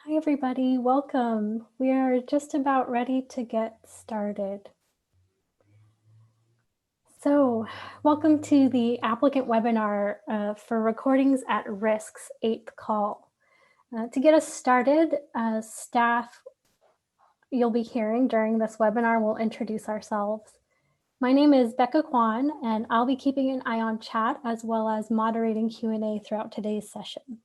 Hi, everybody. Welcome. We are just about ready to get started. So, welcome to the applicant webinar for Recordings at Risk's 8th call. To get us started, staff you'll be hearing during this webinar will introduce ourselves. My name is Becca Kwan, and I'll be keeping an eye on chat as well as moderating Q&A throughout today's session.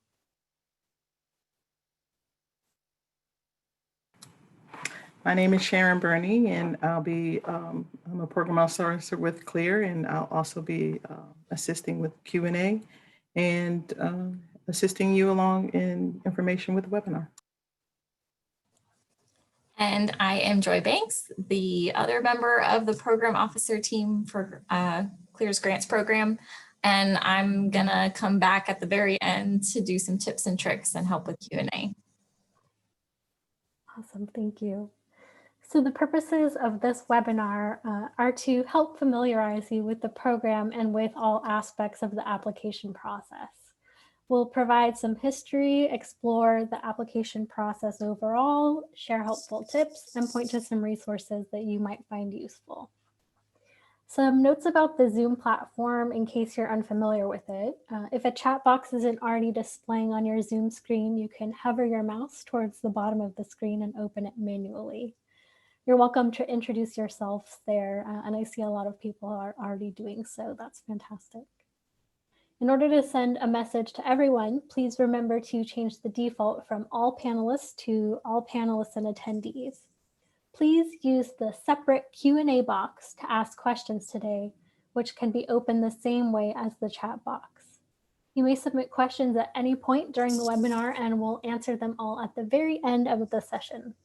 My name is Sharon Burney, and I'm a program officer with CLIR, and I'll also be assisting with Q&A and assisting you along in information with the webinar. And I am Joy Banks, the other member of the program officer team for CLIR's grants program. And I'm gonna come back at the very end to do some tips and tricks and help with Q&A. Awesome, thank you. So the purposes of this webinar are to help familiarize you with the program and with all aspects of the application process. We'll provide some history, explore the application process overall, share helpful tips, and point to some resources that you might find useful. Some notes about the Zoom platform in case you're unfamiliar with it. If a chat box isn't already displaying on your Zoom screen, you can hover your mouse towards the bottom of the screen and open it manually. You're welcome to introduce yourselves there, and I see a lot of people are already doing so. That's fantastic. In order to send a message to everyone, please remember to change the default from all panelists to all panelists and attendees. Please use the separate Q&A box to ask questions today, which can be opened the same way as the chat box. You may submit questions at any point during the webinar, and we'll answer them all at the very end of the session.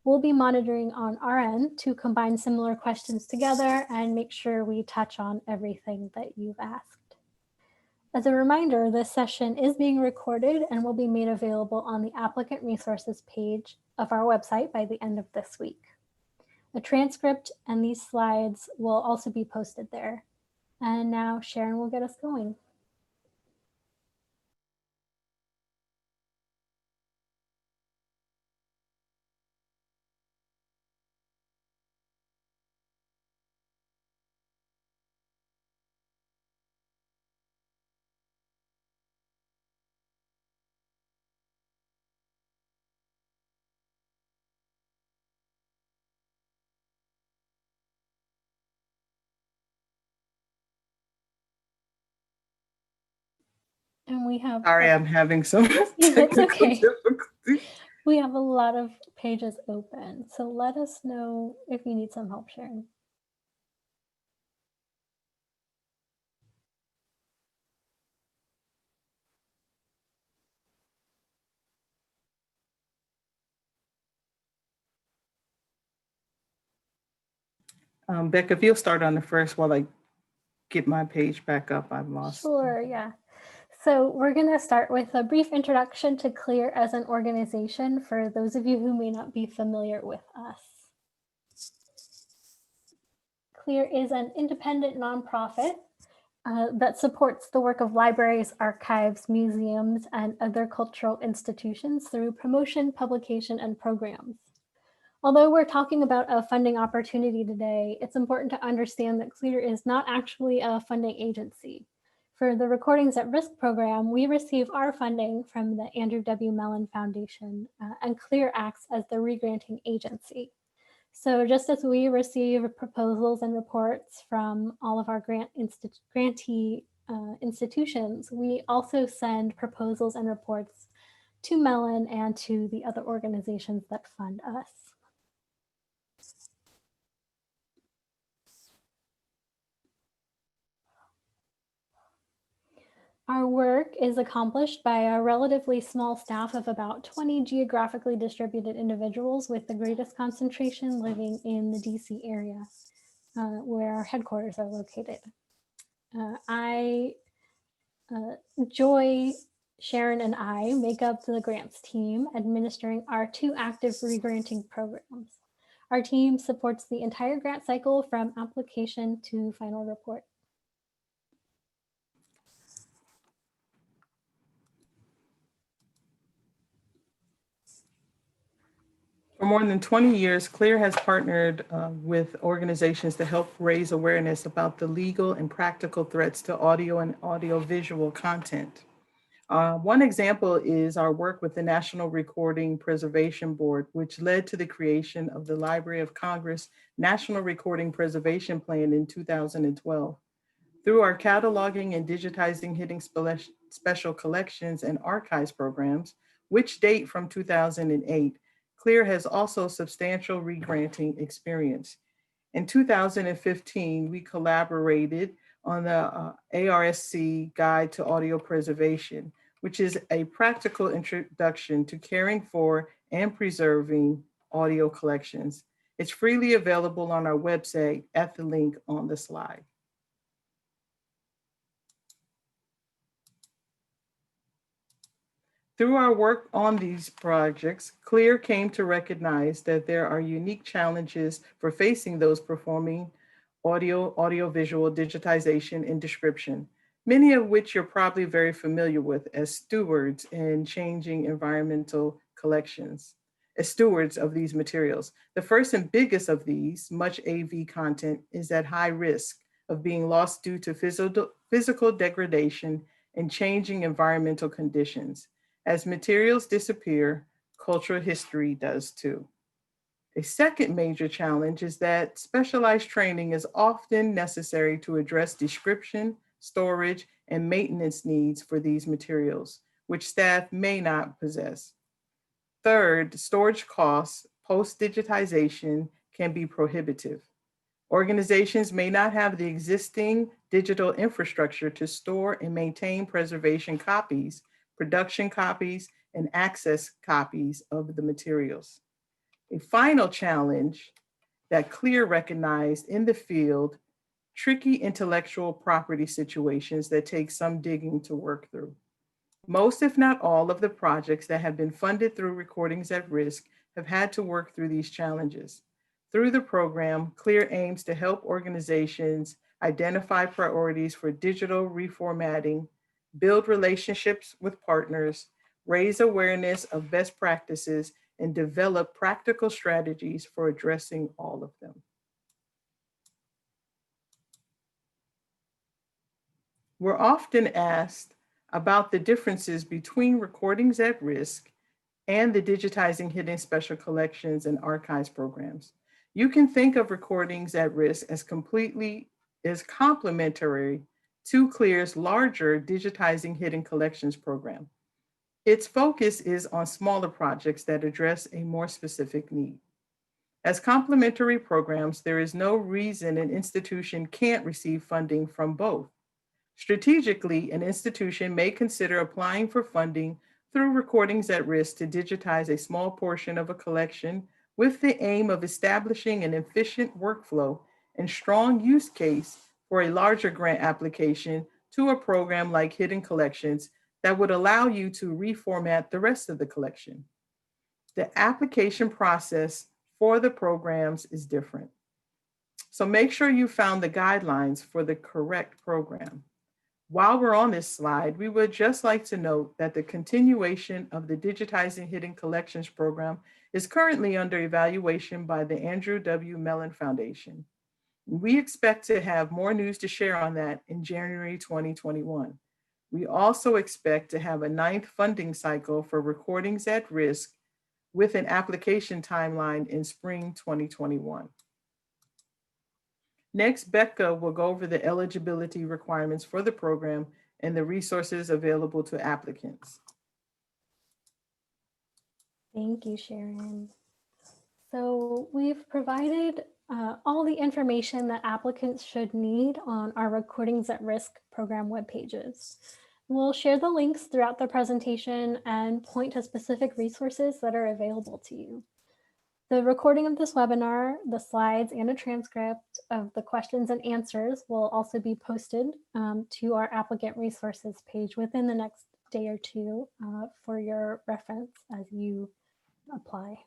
We'll be monitoring on our end to combine similar questions together and make sure we touch on everything that you've asked. As a reminder, this session is being recorded and will be made available on the applicant resources page of our website by the end of this week. A transcript and these slides will also be posted there. And now Sharon will get us going. And we have— Sorry, I'm having some It's okay. difficulty. We have a lot of pages open, so let us know if you need some help, Sharon. Becca, if you'll start on the first while I get my page back up, I've lost. Sure, yeah. So we're going to start with a brief introduction to CLIR as an organization for those of you who may not be familiar with us. CLIR is an independent nonprofit that supports the work of libraries, archives, museums, and other cultural institutions through promotion, publication, and programs. Although we're talking about a funding opportunity today, it's important to understand that CLIR is not actually a funding agency. For the Recordings at Risk program, we receive our funding from the Andrew W. Mellon Foundation, and CLIR acts as the regranting agency. So just as we receive proposals and reports from all of our grantee institutions, we also send proposals and reports to Mellon and to the other organizations that fund us. Our work is accomplished by a relatively small staff of about 20 geographically distributed individuals, with the greatest concentration living in the DC area, where our headquarters are located. Joy, Sharon, and I make up the grants team, administering our 2 active regranting programs. Our team supports the entire grant cycle from application to final report. For more than 20 years, CLIR has partnered with organizations to help raise awareness about the legal and practical threats to audio and audiovisual content. One example is our work with the National Recording Preservation Board, which led to the creation of the Library of Congress National Recording Preservation Plan in 2012. Through our cataloging and digitizing hidden special collections and archives programs, which date from 2008, CLIR has also substantial regranting experience. In 2015, we collaborated on the ARSC Guide to Audio Preservation, which is a practical introduction to caring for and preserving audio collections. It's freely available on our website at the link on the slide. Through our work on these projects, CLIR came to recognize that there are unique challenges for facing those performing audiovisual digitization and description, many of which you're probably very familiar with as stewards in changing environmental collections, as stewards of these materials. The first and biggest of these, much AV content, is at high risk of being lost due to physical degradation and changing environmental conditions. As materials disappear, cultural history does too. A second major challenge is that specialized training is often necessary to address description, storage, and maintenance needs for these materials, which staff may not possess. Third, storage costs post-digitization can be prohibitive. Organizations may not have the existing digital infrastructure to store and maintain preservation copies, production copies, and access copies of the materials. A final challenge that CLIR recognized in the field, tricky intellectual property situations that take some digging to work through. Most, if not all, of the projects that have been funded through Recordings at Risk have had to work through these challenges. Through the program, CLIR aims to help organizations identify priorities for digital reformatting, build relationships with partners, raise awareness of best practices, and develop practical strategies for addressing all of them. We're often asked about the differences between Recordings at Risk and the Digitizing Hidden Special Collections and Archives programs. You can think of Recordings at Risk as complementary to CLIR's larger Digitizing Hidden Collections program. Its focus is on smaller projects that address a more specific need. As complementary programs, there is no reason an institution can't receive funding from both. Strategically, an institution may consider applying for funding through Recordings at Risk to digitize a small portion of a collection with the aim of establishing an efficient workflow and strong use case for a larger grant application to a program like Hidden Collections that would allow you to reformat the rest of the collection. The application process for the programs is different. So make sure you found the guidelines for the correct program. While we're on this slide, we would just like to note that the continuation of the Digitizing Hidden Collections program is currently under evaluation by the Andrew W. Mellon Foundation. We expect to have more news to share on that in January 2021. We also expect to have a 9th funding cycle for Recordings at Risk with an application timeline in spring 2021. Next, Becca will go over the eligibility requirements for the program and the resources available to applicants. Thank you, Sharon. So we've provided all the information that applicants should need on our Recordings at Risk program web pages. We'll share the links throughout the presentation and point to specific resources that are available to you. The recording of this webinar, the slides, and a transcript of the questions and answers will also be posted to our applicant resources page within the next day or two for your reference as you apply.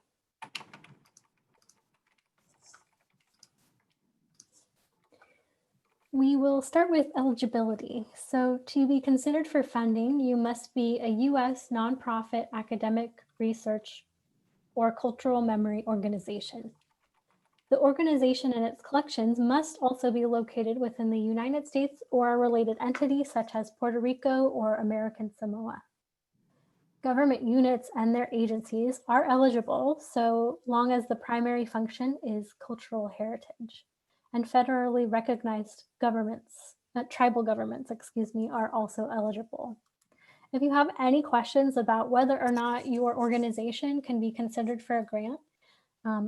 We will start with eligibility. So to be considered for funding, you must be a U.S. nonprofit academic research or cultural memory organization. The organization and its collections must also be located within the United States or a related entity such as Puerto Rico or American Samoa. Government units and their agencies are eligible so long as the primary function is cultural heritage. And federally recognized governments, tribal governments, are also eligible. If you have any questions about whether or not your organization can be considered for a grant,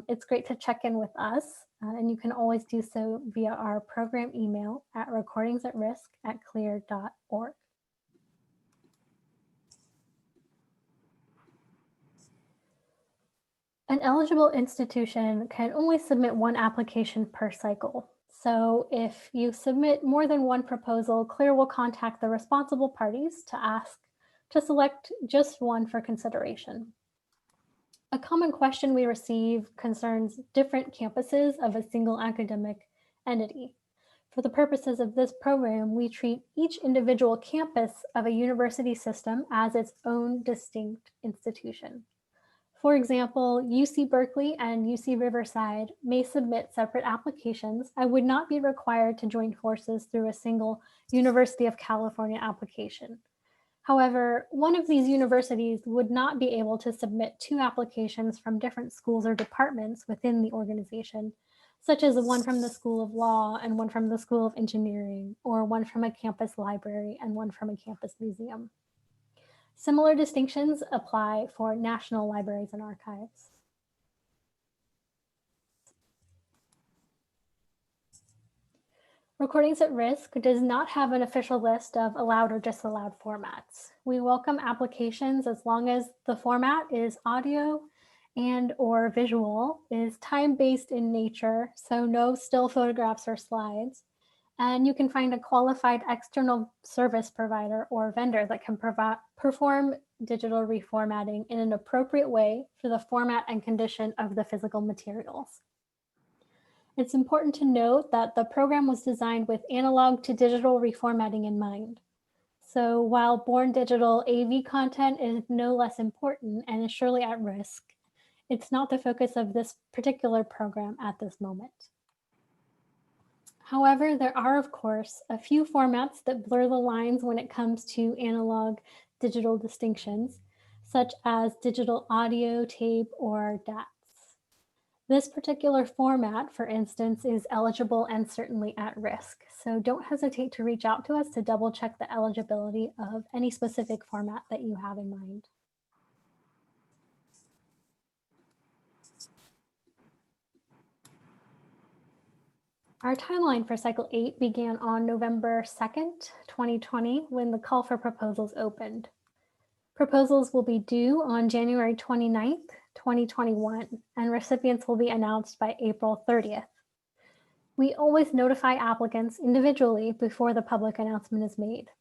it's great to check in with us, and you can always do so via our program email at recordingsatrisk@clir.org. An eligible institution can only submit one application per cycle. So if you submit more than one proposal, CLIR will contact the responsible parties to ask to select just one for consideration. A common question we receive concerns different campuses of a single academic entity. For the purposes of this program, we treat each individual campus of a university system as its own distinct institution. For example, UC Berkeley and UC Riverside may submit separate applications and would not be required to join forces through a single University of California application. However, one of these universities would not be able to submit two applications from different schools or departments within the organization, such as one from the School of Law and one from the School of Engineering, or one from a campus library and one from a campus museum. Similar distinctions apply for national libraries and archives. Recordings at Risk does not have an official list of allowed or disallowed formats. We welcome applications as long as the format is audio and or visual, is time-based in nature, so no still photographs or slides, and you can find a qualified external service provider or vendor that can perform digital reformatting in an appropriate way for the format and condition of the physical materials. It's important to note that the program was designed with analog to digital reformatting in mind. So while born digital AV content is no less important and is surely at risk, it's not the focus of this particular program at this moment. However, there are, of course, a few formats that blur the lines when it comes to analog digital distinctions, such as digital audio, tape, or DATs. This particular format, for instance, is eligible and certainly at risk. So don't hesitate to reach out to us to double check the eligibility of any specific format that you have in mind. Our timeline for Cycle 8 began on November 2nd, 2020, when the call for proposals opened. Proposals will be due on January 29th, 2021, and recipients will be announced by April 30th. We always notify applicants individually before the public announcement is made.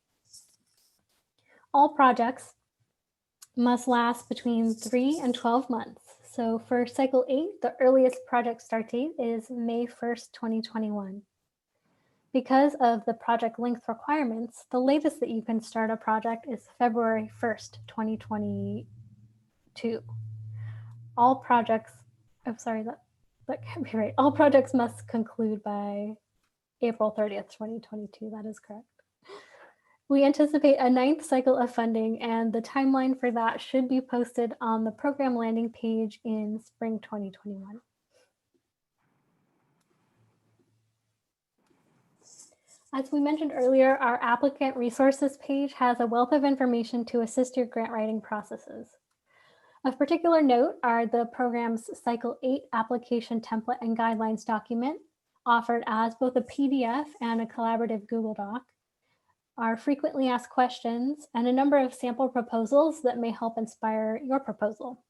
All projects must last between 3 and 12 months. So for Cycle 8, the earliest project start date is May 1st, 2021. Because of the project length requirements, the latest that you can start a project is February 1st, 2022. All projects, that can't be right. All projects must conclude by April 30th, 2022. That is correct. We anticipate a 9th cycle of funding, and the timeline for that should be posted on the program landing page in spring 2021. As we mentioned earlier, our applicant resources page has a wealth of information to assist your grant writing processes. Of particular note are the program's Cycle 8 application template and guidelines document, offered as both a PDF and a collaborative Google Doc, our frequently asked questions, and a number of sample proposals that may help inspire your proposal.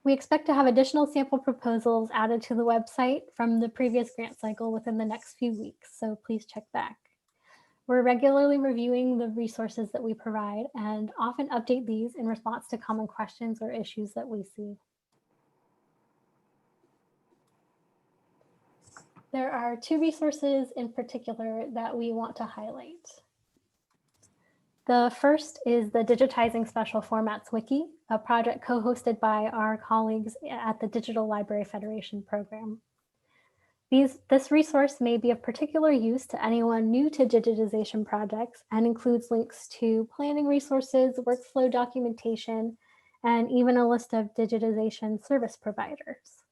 We expect to have additional sample proposals added to the website from the previous grant cycle within the next few weeks, so please check back. We're regularly reviewing the resources that we provide and often update these in response to common questions or issues that we see. There are two resources in particular that we want to highlight. The first is the Digitizing Special Formats Wiki, a project co-hosted by our colleagues at the Digital Library Federation program. This resource may be of particular use to anyone new to digitization projects and includes links to planning resources, workflow documentation, and even a list of digitization service providers.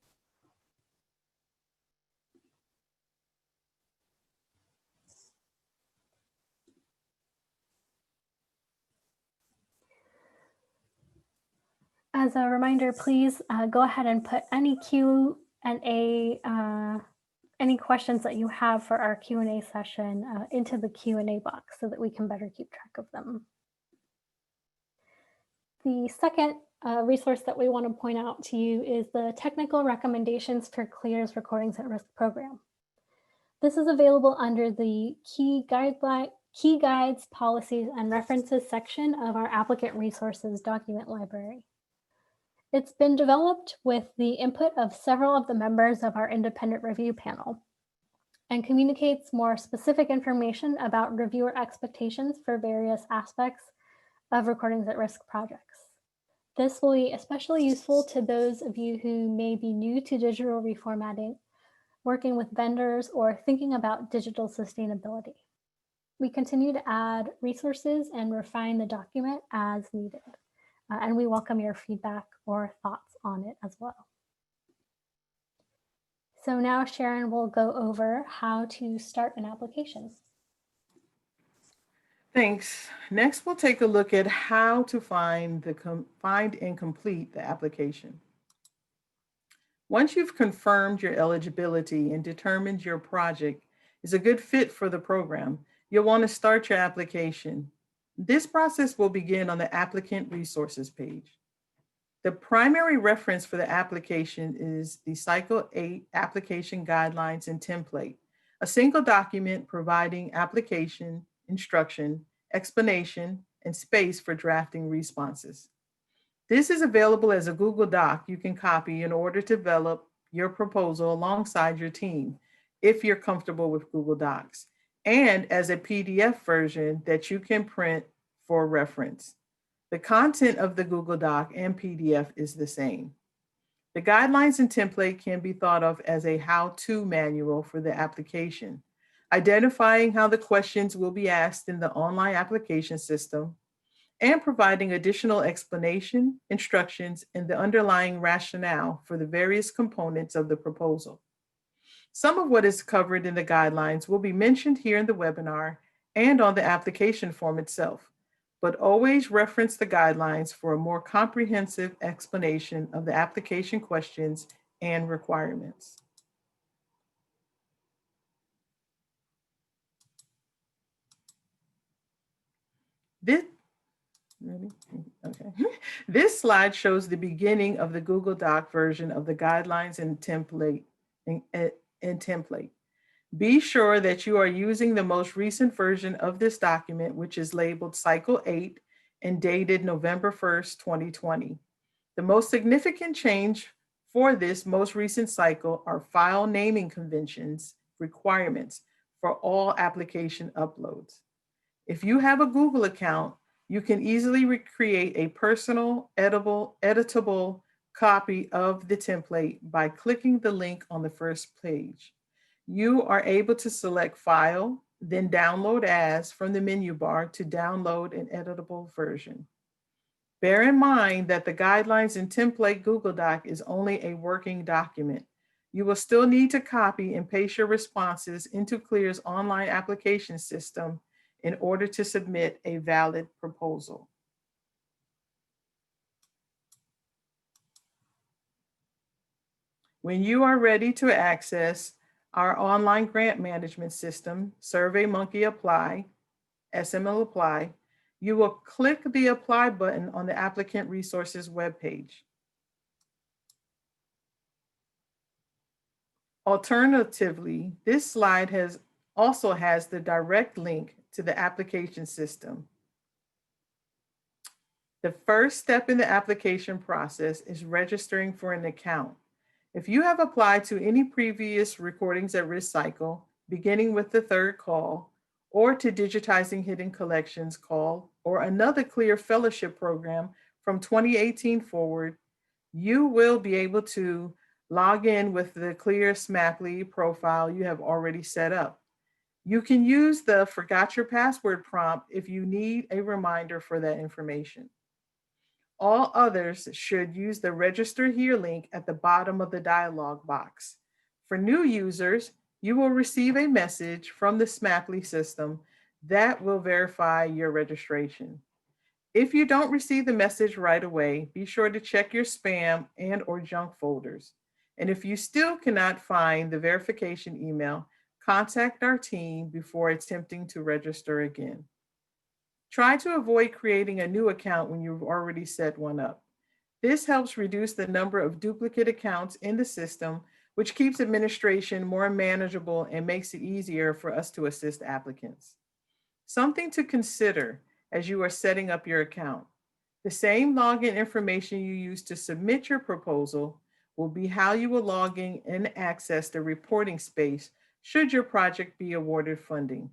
As a reminder, please go ahead and put any Q&A, any questions that you have for our Q&A session into the Q&A box so that we can better keep track of them. The second resource that we want to point out to you is the Technical Recommendations for CLIR's Recordings at Risk program. This is available under the Key Guides, Policies, and References section of our Applicant Resources document library. It's been developed with the input of several of the members of our independent review panel and communicates more specific information about reviewer expectations for various aspects of recordings at risk projects. This will be especially useful to those of you who may be new to digital reformatting, working with vendors, or thinking about digital sustainability. We continue to add resources and refine the document as needed. And we welcome your feedback or thoughts on it as well. So now Sharon will go over how to start an application. Thanks. Next, we'll take a look at how to find and complete the application. Once you've confirmed your eligibility and determined your project is a good fit for the program, you'll want to start your application. This process will begin on the Applicant Resources page. The primary reference for the application is the Cycle 8 Application Guidelines and Template, a single document providing application, instruction, explanation, and space for drafting responses. This is available as a Google Doc you can copy in order to develop your proposal alongside your team, if you're comfortable with Google Docs, and as a PDF version that you can print for reference. The content of the Google Doc and PDF is the same. The guidelines and template can be thought of as a how-to manual for the application, identifying how the questions will be asked in the online application system, and providing additional explanation, instructions, and the underlying rationale for the various components of the proposal. Some of what is covered in the guidelines will be mentioned here in the webinar and on the application form itself, but always reference the guidelines for a more comprehensive explanation of the application questions and requirements. This slide shows the beginning of the Google Doc version of the guidelines and template. Be sure that you are using the most recent version of this document, which is labeled Cycle 8 and dated November 1st, 2020. The most significant change for this most recent cycle are file naming conventions requirements for all application uploads. If you have a Google account, you can easily recreate a personal, editable copy of the template by clicking the link on the first page. You are able to select File, then Download As from the menu bar to download an editable version. Bear in mind that the Guidelines and Template Google Doc is only a working document. You will still need to copy and paste your responses into CLIR's online application system in order to submit a valid proposal. When you are ready to access our online grant management system, SurveyMonkey Apply, SML Apply, you will click the Apply button on the Applicant Resources webpage. Alternatively, this slide also has the direct link to the application system. The first step in the application process is registering for an account. If you have applied to any previous recordings at risk cycle, beginning with the third call, or to Digitizing Hidden Collections call, or another CLIR fellowship program from 2018 forward, you will be able to log in with the CLIR SMACLI profile you have already set up. You can use the forgot your password prompt if you need a reminder for that information. All others should use the register here link at the bottom of the dialog box. For new users, you will receive a message from the SMACLI system that will verify your registration. If you don't receive the message right away, be sure to check your spam and or junk folders. And if you still cannot find the verification email, contact our team before attempting to register again. Try to avoid creating a new account when you've already set one up. This helps reduce the number of duplicate accounts in the system, which keeps administration more manageable and makes it easier for us to assist applicants. Something to consider as you are setting up your account. The same login information you use to submit your proposal will be how you will log in and access the reporting space should your project be awarded funding.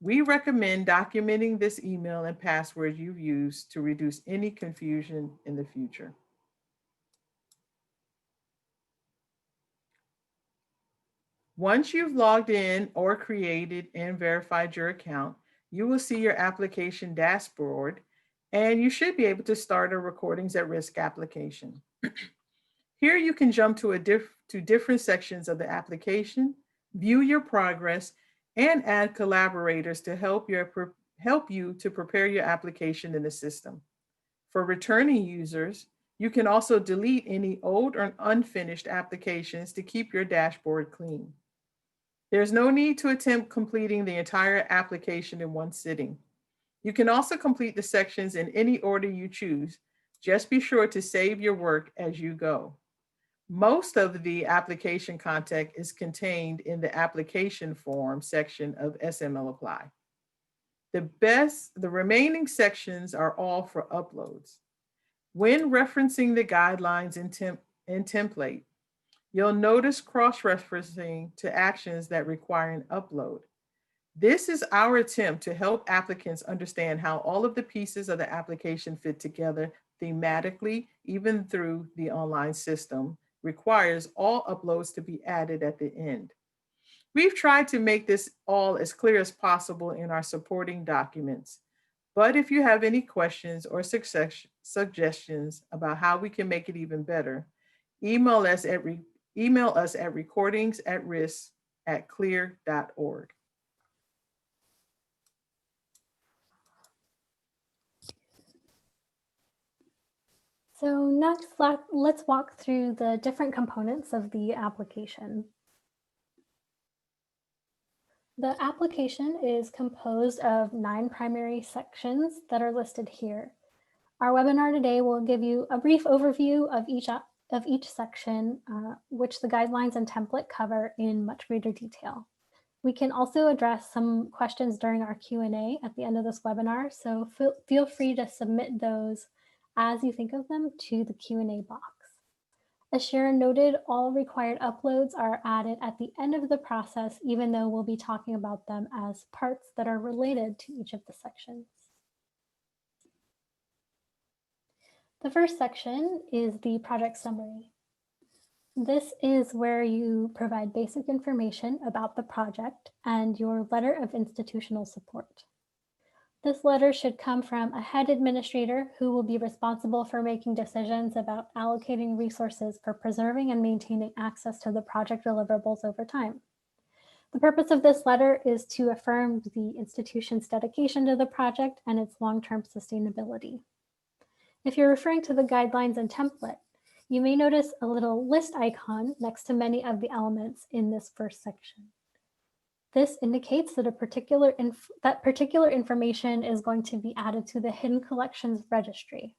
We recommend documenting this email and password you've used to reduce any confusion in the future. Once you've logged in or created and verified your account, you will see your application dashboard, and you should be able to start a Recordings at Risk application. Here you can jump to different sections of the application, view your progress, and add collaborators to help you to prepare your application in the system. For returning users, you can also delete any old or unfinished applications to keep your dashboard clean. There's no need to attempt completing the entire application in one sitting. You can also complete the sections in any order you choose. Just be sure to save your work as you go. Most of the application content is contained in the application form section of SML Apply. The remaining sections are all for uploads. When referencing the guidelines and template, you'll notice cross-referencing to actions that require an upload. This is our attempt to help applicants understand how all of the pieces of the application fit together thematically, even through the online system, requires all uploads to be added at the end. We've tried to make this all as clear as possible in our supporting documents. But if you have any questions or suggestions about how we can make it even better, email us at recordingsatrisk@clir.org. So next, let's walk through the different components of the application. The application is composed of 9 primary sections that are listed here. Our webinar today will give you a brief overview of each section, which the guidelines and template cover in much greater detail. We can also address some questions during our Q&A at the end of this webinar, so feel free to submit those as you think of them to the Q&A box. As Sharon noted, all required uploads are added at the end of the process, even though we'll be talking about them as parts that are related to each of the sections. The first section is the project summary. This is where you provide basic information about the project and your letter of institutional support. This letter should come from a head administrator who will be responsible for making decisions about allocating resources for preserving and maintaining access to the project deliverables over time. The purpose of this letter is to affirm the institution's dedication to the project and its long-term sustainability. If you're referring to the guidelines and template, you may notice a little list icon next to many of the elements in this first section. This indicates that particular information is going to be added to the Hidden Collections Registry.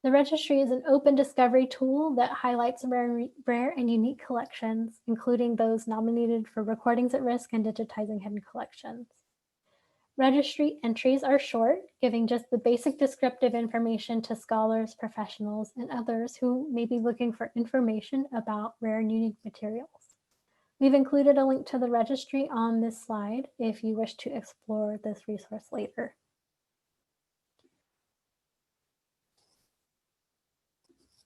The registry is an open discovery tool that highlights rare and unique collections, including those nominated for Recordings at Risk and Digitizing Hidden Collections. Registry entries are short, giving just the basic descriptive information to scholars, professionals, and others who may be looking for information about rare and unique materials. We've included a link to the registry on this slide if you wish to explore this resource later.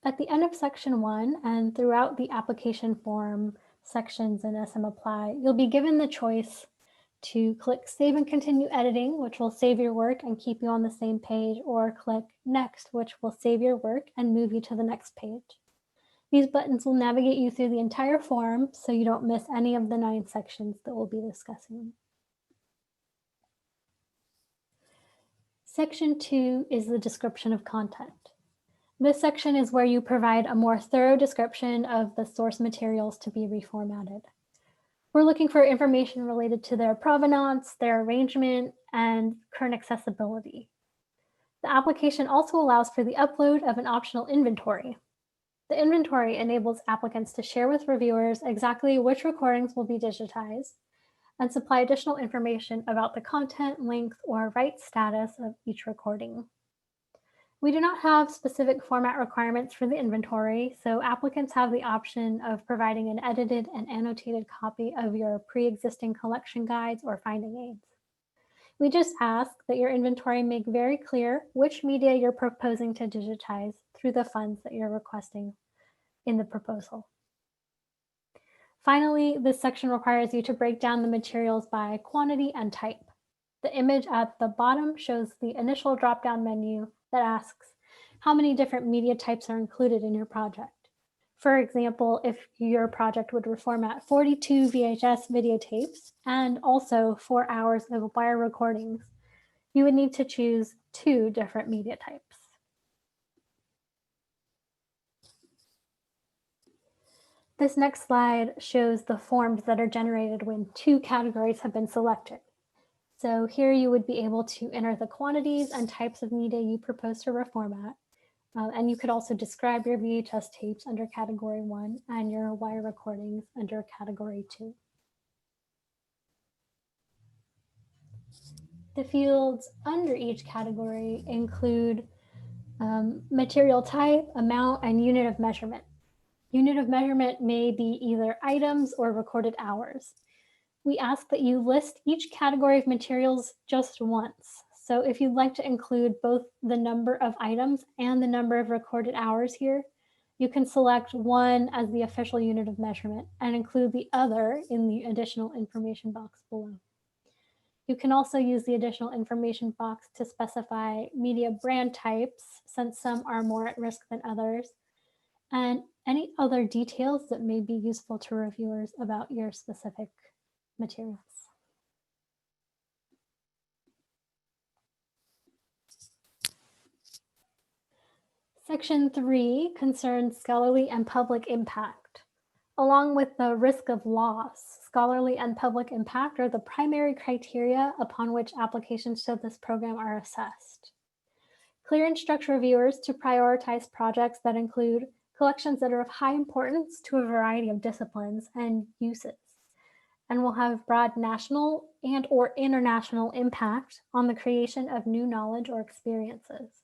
At the end of section 1 and throughout the application form sections in SM Apply, you'll be given the choice to click Save and Continue Editing, which will save your work and keep you on the same page, or click Next, which will save your work and move you to the next page. These buttons will navigate you through the entire form so you don't miss any of the 9 sections that we'll be discussing. Section 2 is the description of content. This section is where you provide a more thorough description of the source materials to be reformatted. We're looking for information related to their provenance, their arrangement, and current accessibility. The application also allows for the upload of an optional inventory. The inventory enables applicants to share with reviewers exactly which recordings will be digitized and supply additional information about the content, length, or rights status of each recording. We do not have specific format requirements for the inventory, so applicants have the option of providing an edited and annotated copy of your pre-existing collection guides or finding aids. We just ask that your inventory make very clear which media you're proposing to digitize through the funds that you're requesting in the proposal. Finally, this section requires you to break down the materials by quantity and type. The image at the bottom shows the initial drop-down menu that asks how many different media types are included in your project. For example, if your project would reformat 42 VHS videotapes and also 4 hours of wire recordings, you would need to choose 2 different media types. This next slide shows the forms that are generated when 2 categories have been selected. So here you would be able to enter the quantities and types of media you propose to reformat. And you could also describe your VHS tapes under category 1 and your wire recordings under category 2. The fields under each category include material type, amount, and unit of measurement. Unit of measurement may be either items or recorded hours. We ask that you list each category of materials just once. So if you'd like to include both the number of items and the number of recorded hours here, you can select one as the official unit of measurement and include the other in the additional information box below. You can also use the additional information box to specify media brand types, since some are more at risk than others, and any other details that may be useful to reviewers about your specific materials. Section 3 concerns scholarly and public impact. Along with the risk of loss, scholarly and public impact are the primary criteria upon which applications to this program are assessed. CLIR instructs reviewers to prioritize projects that include collections that are of high importance to a variety of disciplines and uses, and will have broad national and/or international impact on the creation of new knowledge or experiences.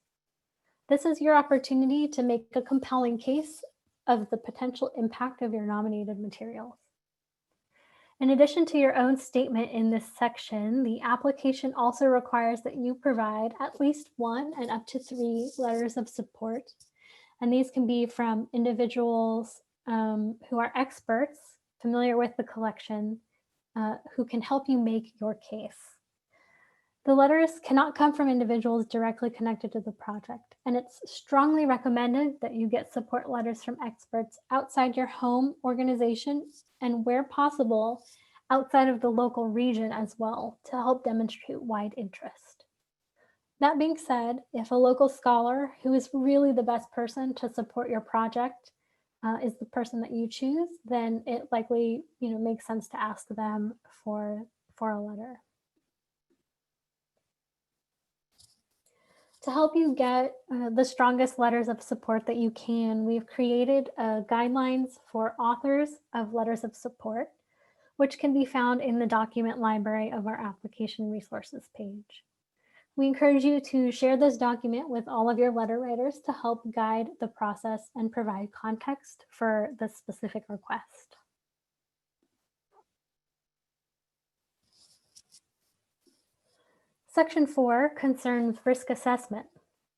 This is your opportunity to make a compelling case of the potential impact of your nominated materials. In addition to your own statement in this section, the application also requires that you provide at least 1 and up to 3 letters of support. And these can be from individuals who are experts, familiar with the collection, who can help you make your case. The letters cannot come from individuals directly connected to the project, and it's strongly recommended that you get support letters from experts outside your home organization and, where possible, outside of the local region as well, to help demonstrate wide interest. That being said, if a local scholar who is really the best person to support your project is the person that you choose, then it likely makes sense to ask them for a letter. To help you get the strongest letters of support that you can, we've created guidelines for authors of letters of support, which can be found in the document library of our application resources page. We encourage you to share this document with all of your letter writers to help guide the process and provide context for the specific request. Section 4 concerns risk assessment.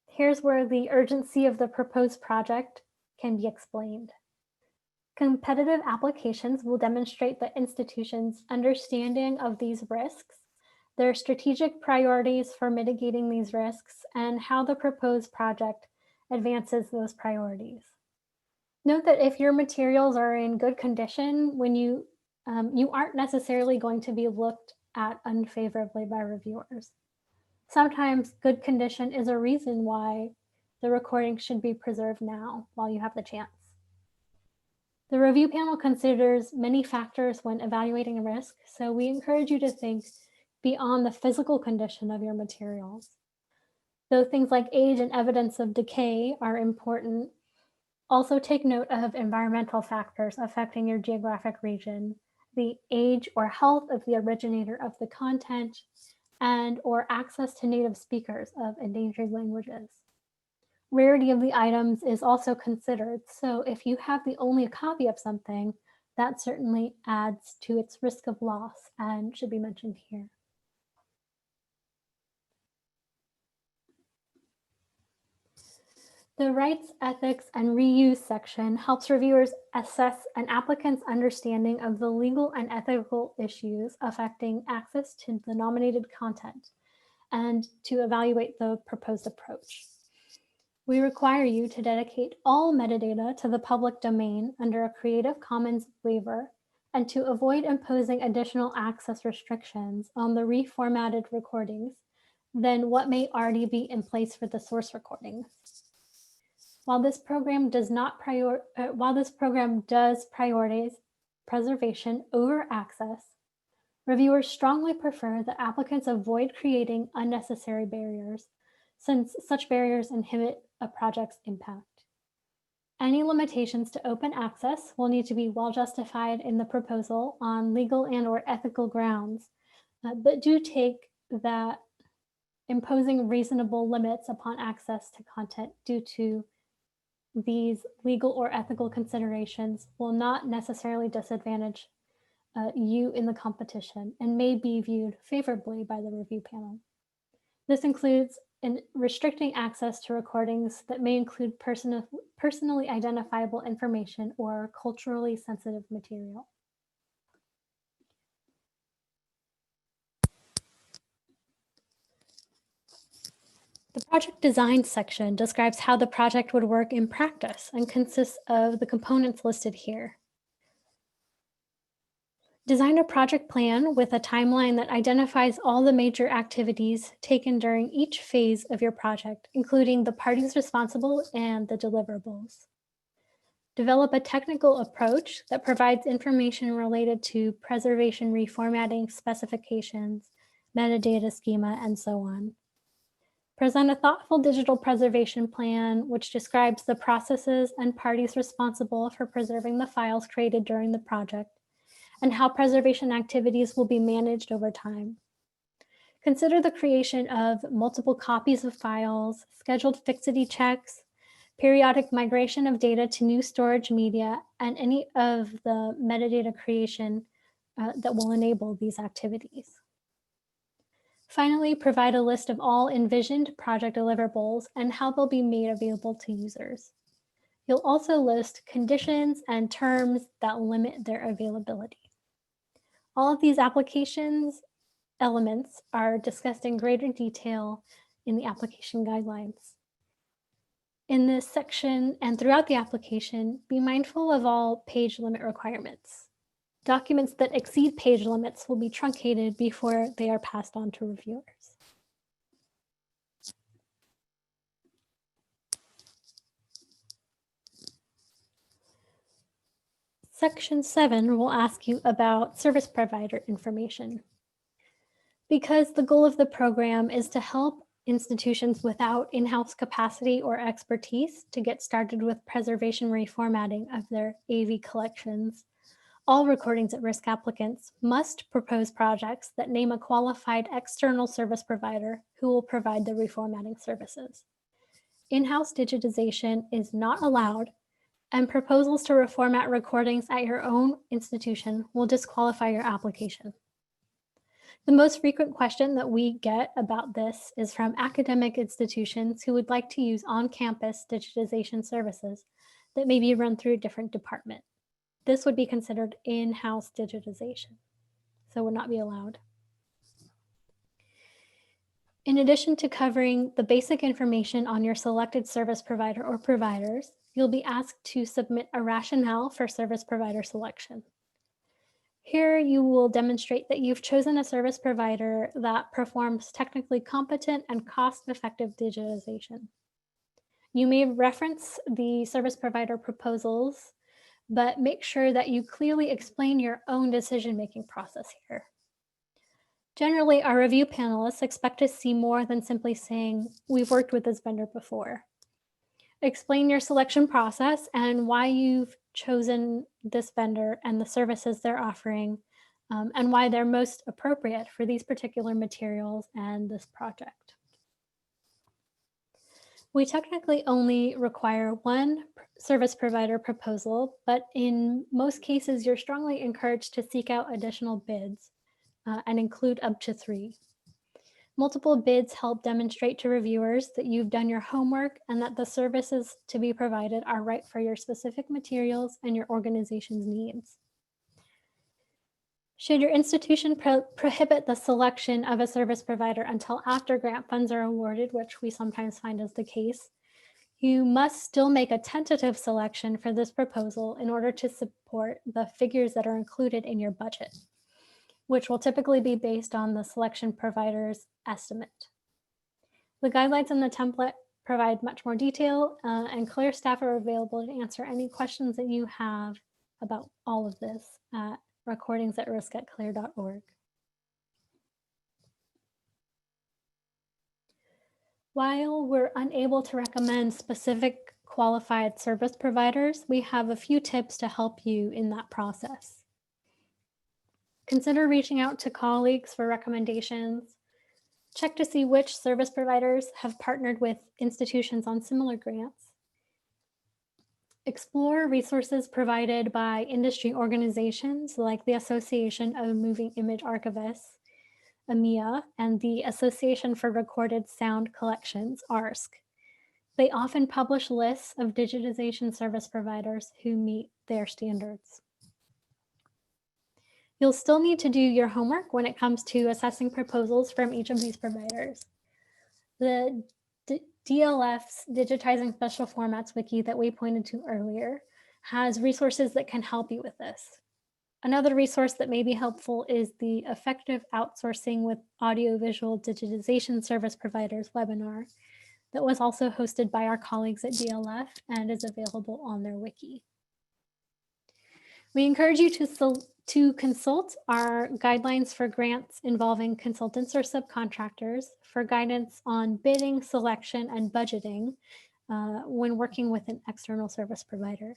Here's where the urgency of the proposed project can be explained. Competitive applications will demonstrate the institution's understanding of these risks, their strategic priorities for mitigating these risks, and how the proposed project advances those priorities. Note that if your materials are in good condition, when you aren't necessarily going to be looked at unfavorably by reviewers. Sometimes good condition is a reason why the recording should be preserved now while you have the chance. The review panel considers many factors when evaluating a risk, so we encourage you to think beyond the physical condition of your materials. Though things like age and evidence of decay are important, also take note of environmental factors affecting your geographic region, the age or health of the originator of the content, and or access to native speakers of endangered languages. Rarity of the items is also considered, so if you have the only copy of something, that certainly adds to its risk of loss and should be mentioned here. The Rights, Ethics, and Reuse section helps reviewers assess an applicant's understanding of the legal and ethical issues affecting access to the nominated content and to evaluate the proposed approach. We require you to dedicate all metadata to the public domain under a Creative Commons waiver and to avoid imposing additional access restrictions on the reformatted recordings than what may already be in place for the source recordings. While this program does prioritize preservation over access, reviewers strongly prefer that applicants avoid creating unnecessary barriers, since such barriers inhibit a project's impact. Any limitations to open access will need to be well justified in the proposal on legal and/or ethical grounds, but do take that imposing reasonable limits upon access to content due to these legal or ethical considerations will not necessarily disadvantage you in the competition and may be viewed favorably by the review panel. This includes restricting access to recordings that may include personally identifiable information or culturally sensitive material. The project design section describes how the project would work in practice and consists of the components listed here. Design a project plan with a timeline that identifies all the major activities taken during each phase of your project, including the parties responsible and the deliverables. Develop a technical approach that provides information related to preservation, reformatting, specifications, metadata schema, and so on. Present a thoughtful digital preservation plan, which describes the processes and parties responsible for preserving the files created during the project, and how preservation activities will be managed over time. Consider the creation of multiple copies of files, scheduled fixity checks, periodic migration of data to new storage media, and any of the metadata creation that will enable these activities. Finally, provide a list of all envisioned project deliverables and how they'll be made available to users. You'll also list conditions and terms that limit their availability. All of these applications elements are discussed in greater detail in the application guidelines. In this section and throughout the application, be mindful of all page limit requirements. Documents that exceed page limits will be truncated before they are passed on to reviewers. Section 7 will ask you about service provider information. Because the goal of the program is to help institutions without in-house capacity or expertise to get started with preservation reformatting of their AV collections, all recordings at risk applicants must propose projects that name a qualified external service provider who will provide the reformatting services. In-house digitization is not allowed, and proposals to reformat recordings at your own institution will disqualify your application. The most frequent question that we get about this is from academic institutions who would like to use on-campus digitization services that may be run through a different department. This would be considered in-house digitization, so would not be allowed. In addition to covering the basic information on your selected service provider or providers, you'll be asked to submit a rationale for service provider selection. Here you will demonstrate that you've chosen a service provider that performs technically competent and cost-effective digitization. You may reference the service provider proposals, but make sure that you clearly explain your own decision-making process here. Generally, our review panelists expect to see more than simply saying, "We've worked with this vendor before." Explain your selection process and why you've chosen this vendor and the services they're offering, and why they're most appropriate for these particular materials and this project. We technically only require one service provider proposal, but in most cases, you're strongly encouraged to seek out additional bids and include up to 3. Multiple bids help demonstrate to reviewers that you've done your homework and that the services to be provided are right for your specific materials and your organization's needs. Should your institution prohibit the selection of a service provider until after grant funds are awarded, which we sometimes find is the case, you must still make a tentative selection for this proposal in order to support the figures that are included in your budget, which will typically be based on the selection provider's estimate. The guidelines in the template provide much more detail, and CLIR staff are available to answer any questions that you have about all of this at recordings@risk@clir.org. While we're unable to recommend specific qualified service providers, we have a few tips to help you in that process. Consider reaching out to colleagues for recommendations. Check to see which service providers have partnered with institutions on similar grants. Explore resources provided by industry organizations like the Association of Moving Image Archivists, AMIA, and the Association for Recorded Sound Collections, ARSC. They often publish lists of digitization service providers who meet their standards. You'll still need to do your homework when it comes to assessing proposals from each of these providers. The DLF's Digitizing Special Formats Wiki that we pointed to earlier has resources that can help you with this. Another resource that may be helpful is the Effective Outsourcing with Audiovisual Digitization Service Providers webinar that was also hosted by our colleagues at DLF and is available on their wiki. We encourage you to consult our guidelines for grants involving consultants or subcontractors for guidance on bidding, selection, and budgeting when working with an external service provider.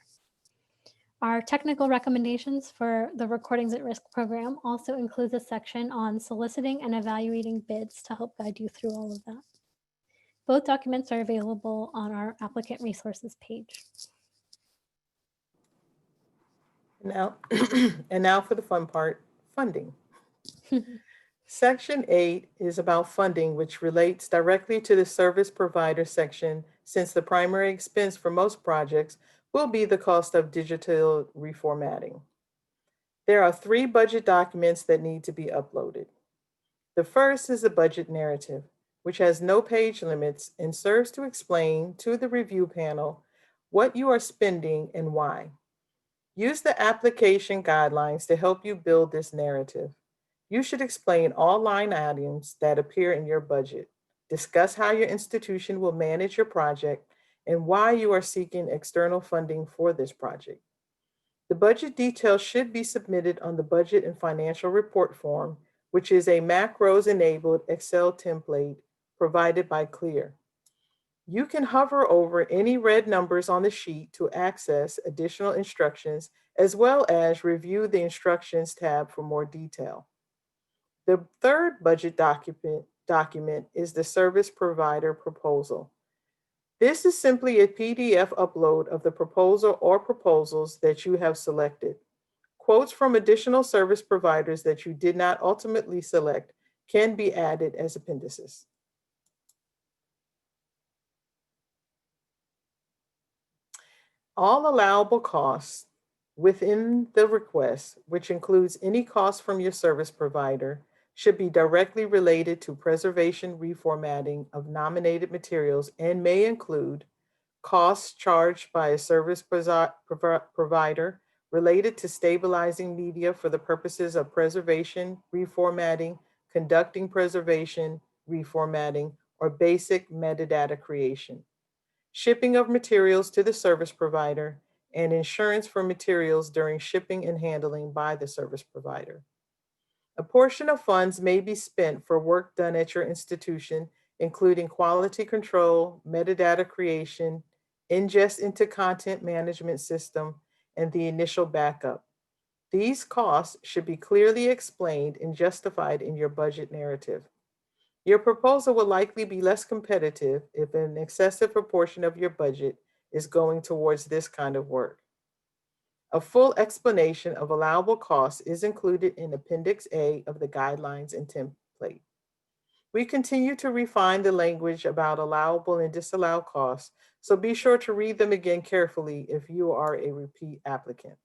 Our technical recommendations for the Recordings at Risk program also includes a section on soliciting and evaluating bids to help guide you through all of that. Both documents are available on our applicant resources page. Now, and now for the fun part, funding. Section 8 is about funding, which relates directly to the service provider section, since the primary expense for most projects will be the cost of digital reformatting. There are 3 budget documents that need to be uploaded. The first is a budget narrative, which has no page limits and serves to explain to the review panel what you are spending and why. Use the application guidelines to help you build this narrative. You should explain all line items that appear in your budget. Discuss how your institution will manage your project and why you are seeking external funding for this project. The budget details should be submitted on the budget and financial report form, which is a macros-enabled Excel template provided by CLIR. You can hover over any red numbers on the sheet to access additional instructions, as well as review the instructions tab for more detail. The third budget document is the service provider proposal. This is simply a PDF upload of the proposal or proposals that you have selected. Quotes from additional service providers that you did not ultimately select can be added as appendices. All allowable costs within the request, which includes any cost from your service provider, should be directly related to preservation reformatting of nominated materials and may include costs charged by a service provider related to stabilizing media for the purposes of preservation, reformatting, conducting preservation, reformatting, or basic metadata creation, shipping of materials to the service provider, and insurance for materials during shipping and handling by the service provider. A portion of funds may be spent for work done at your institution, including quality control, metadata creation, ingest into content management system, and the initial backup. These costs should be clearly explained and justified in your budget narrative. Your proposal will likely be less competitive if an excessive proportion of your budget is going towards this kind of work. A full explanation of allowable costs is included in Appendix A of the guidelines and template. We continue to refine the language about allowable and disallowed costs, so be sure to read them again carefully if you are a repeat applicant.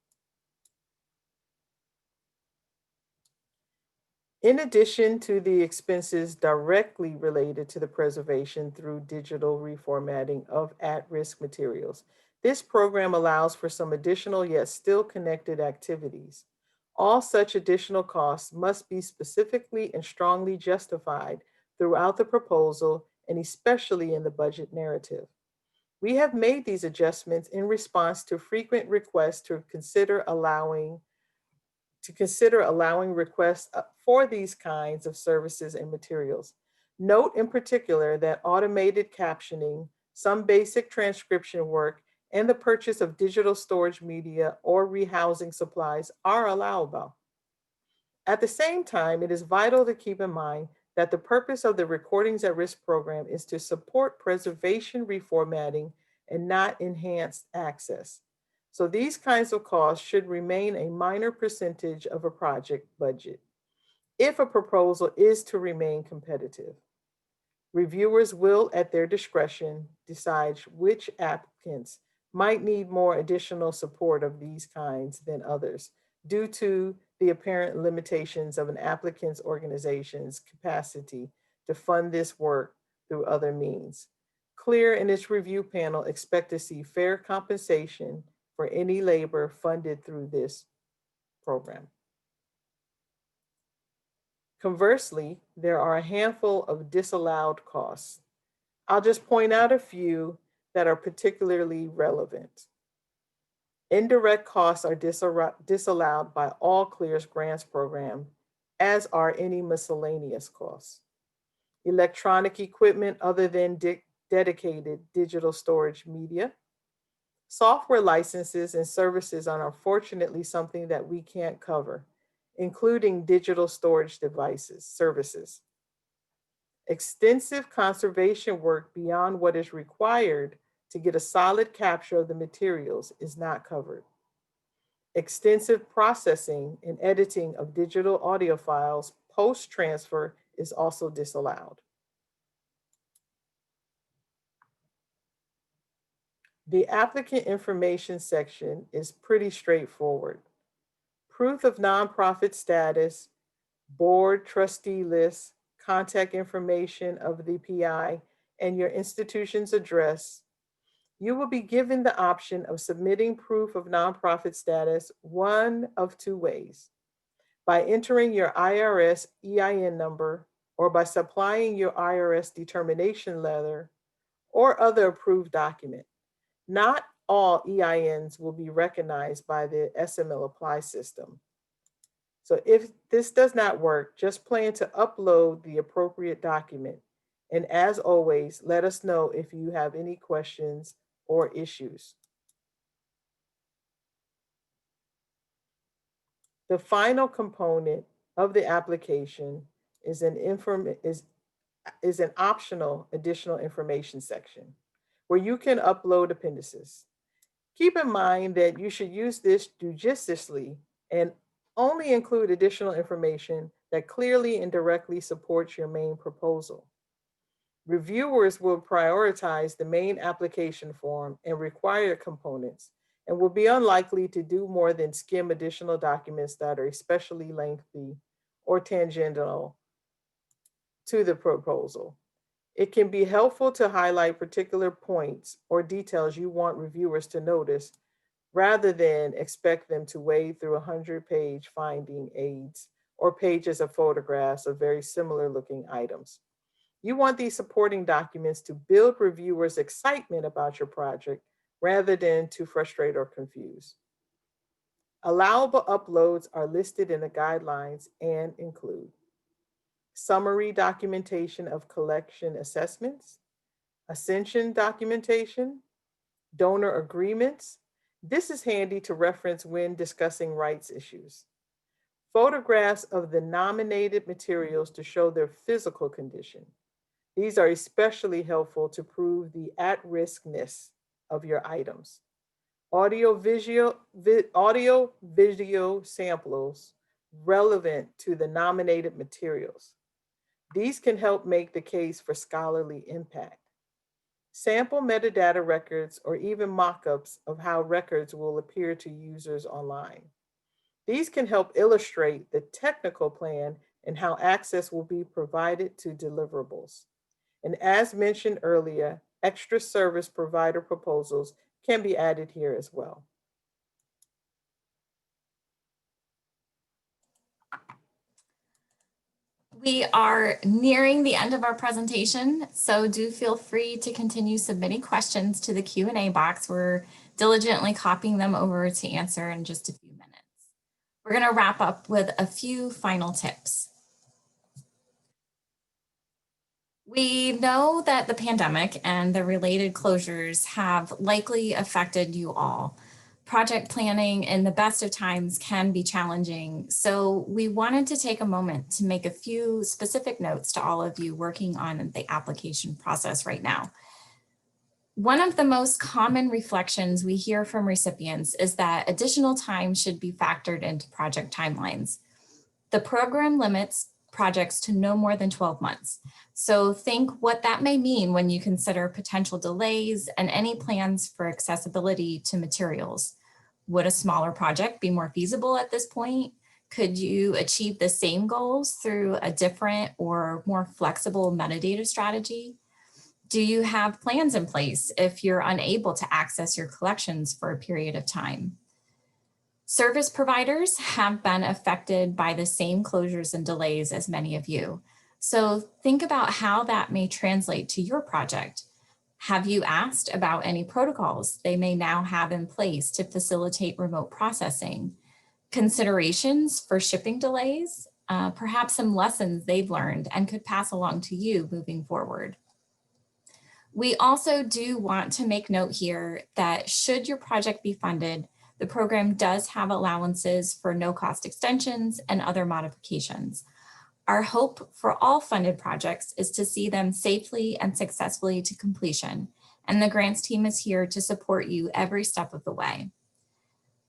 In addition to the expenses directly related to the preservation through digital reformatting of at-risk materials, this program allows for some additional yet still connected activities. All such additional costs must be specifically and strongly justified throughout the proposal and especially in the budget narrative. We have made these adjustments in response to frequent requests to consider allowing requests for these kinds of services and materials. Note in particular that automated captioning, some basic transcription work, and the purchase of digital storage media or rehousing supplies are allowable. At the same time, it is vital to keep in mind that the purpose of the Recordings at Risk program is to support preservation reformatting and not enhance access. So these kinds of costs should remain a minor percentage of a project budget if a proposal is to remain competitive. Reviewers will, at their discretion, decide which applicants might need more additional support of these kinds than others due to the apparent limitations of an applicant's organization's capacity to fund this work through other means. CLIR and its review panel expect to see fair compensation for any labor funded through this program. Conversely, there are a handful of disallowed costs. I'll just point out a few that are particularly relevant. Indirect costs are disallowed by all CLIR's grants program, as are any miscellaneous costs. Electronic equipment other than dedicated digital storage media. Software licenses and services are unfortunately something that we can't cover, including digital storage devices, services. Extensive conservation work beyond what is required to get a solid capture of the materials is not covered. Extensive processing and editing of digital audio files post-transfer is also disallowed. The applicant information section is pretty straightforward. Proof of nonprofit status, board trustee list, contact information of the PI, and your institution's address. You will be given the option of submitting proof of nonprofit status one of two ways: by entering your IRS EIN number or by supplying your IRS determination letter or other approved document. Not all EINs will be recognized by the SML Apply system. So if this does not work, just plan to upload the appropriate document. And as always, let us know if you have any questions or issues. The final component of the application is an optional additional information section where you can upload appendices. Keep in mind that you should use this judiciously and only include additional information that clearly and directly supports your main proposal. Reviewers will prioritize the main application form and required components and will be unlikely to do more than skim additional documents that are especially lengthy or tangential to the proposal. It can be helpful to highlight particular points or details you want reviewers to notice rather than expect them to wade through 100-page finding aids or pages of photographs of very similar looking items. You want these supporting documents to build reviewers' excitement about your project rather than to frustrate or confuse. Allowable uploads are listed in the guidelines and include summary documentation of collection assessments, ascension documentation, donor agreements. This is handy to reference when discussing rights issues. Photographs of the nominated materials to show their physical condition. These are especially helpful to prove the at-riskness of your items. Audio video samples relevant to the nominated materials. These can help make the case for scholarly impact. Sample metadata records or even mock-ups of how records will appear to users online. These can help illustrate the technical plan and how access will be provided to deliverables. And as mentioned earlier, extra service provider proposals can be added here as well. We are nearing the end of our presentation, so do feel free to continue submitting questions to the Q&A box. We're diligently copying them over to answer in just a few minutes. We're going to wrap up with a few final tips. We know that the pandemic and the related closures have likely affected you all. Project planning in the best of times can be challenging, so we wanted to take a moment to make a few specific notes to all of you working on the application process right now. One of the most common reflections we hear from recipients is that additional time should be factored into project timelines. The program limits projects to no more than 12 months. So think what that may mean when you consider potential delays and any plans for accessibility to materials. Would a smaller project be more feasible at this point? Could you achieve the same goals through a different or more flexible metadata strategy? Do you have plans in place if you're unable to access your collections for a period of time? Service providers have been affected by the same closures and delays as many of you. So think about how that may translate to your project. Have you asked about any protocols they may now have in place to facilitate remote processing? Considerations for shipping delays? Perhaps some lessons they've learned and could pass along to you moving forward. We also do want to make note here that should your project be funded, the program does have allowances for no-cost extensions and other modifications. Our hope for all funded projects is to see them safely and successfully to completion, and the grants team is here to support you every step of the way.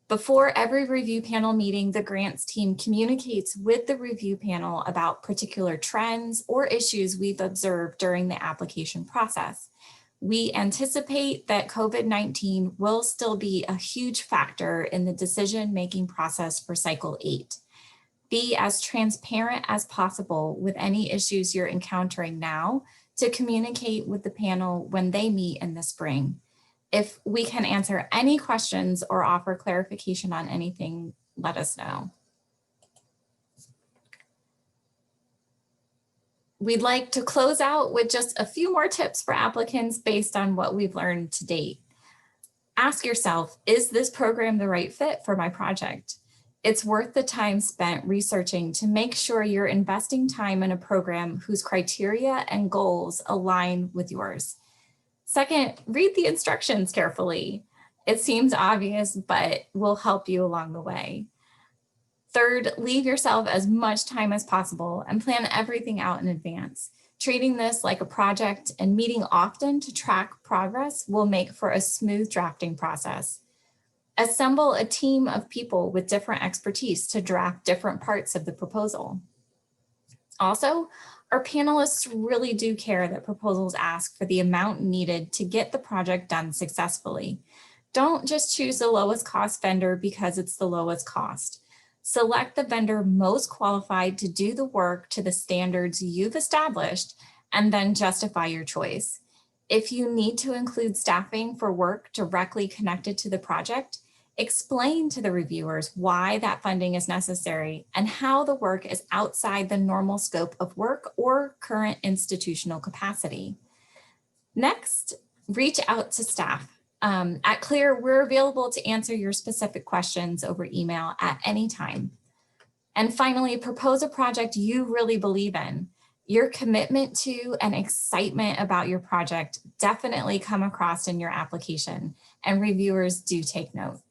Before every review panel meeting, the grants team communicates with the review panel about particular trends or issues we've observed during the application process. We anticipate that COVID-19 will still be a huge factor in the decision-making process for Cycle 8. Be as transparent as possible with any issues you're encountering now to communicate with the panel when they meet in the spring. If we can answer any questions or offer clarification on anything, let us know. We'd like to close out with just a few more tips for applicants based on what we've learned to date. Ask yourself, is this program the right fit for my project? It's worth the time spent researching to make sure you're investing time in a program whose criteria and goals align with yours. Second, read the instructions carefully. It seems obvious, but will help you along the way. Third, leave yourself as much time as possible and plan everything out in advance. Treating this like a project and meeting often to track progress will make for a smooth drafting process. Assemble a team of people with different expertise to draft different parts of the proposal. Also, our panelists really do care that proposals ask for the amount needed to get the project done successfully. Don't just choose the lowest cost vendor because it's the lowest cost. Select the vendor most qualified to do the work to the standards you've established, and then justify your choice. If you need to include staffing for work directly connected to the project, explain to the reviewers why that funding is necessary and how the work is outside the normal scope of work or current institutional capacity. Next, reach out to staff. At CLIR, we're available to answer your specific questions over email at any time. And finally, propose a project you really believe in. Your commitment to and excitement about your project definitely come across in your application, and reviewers do take note.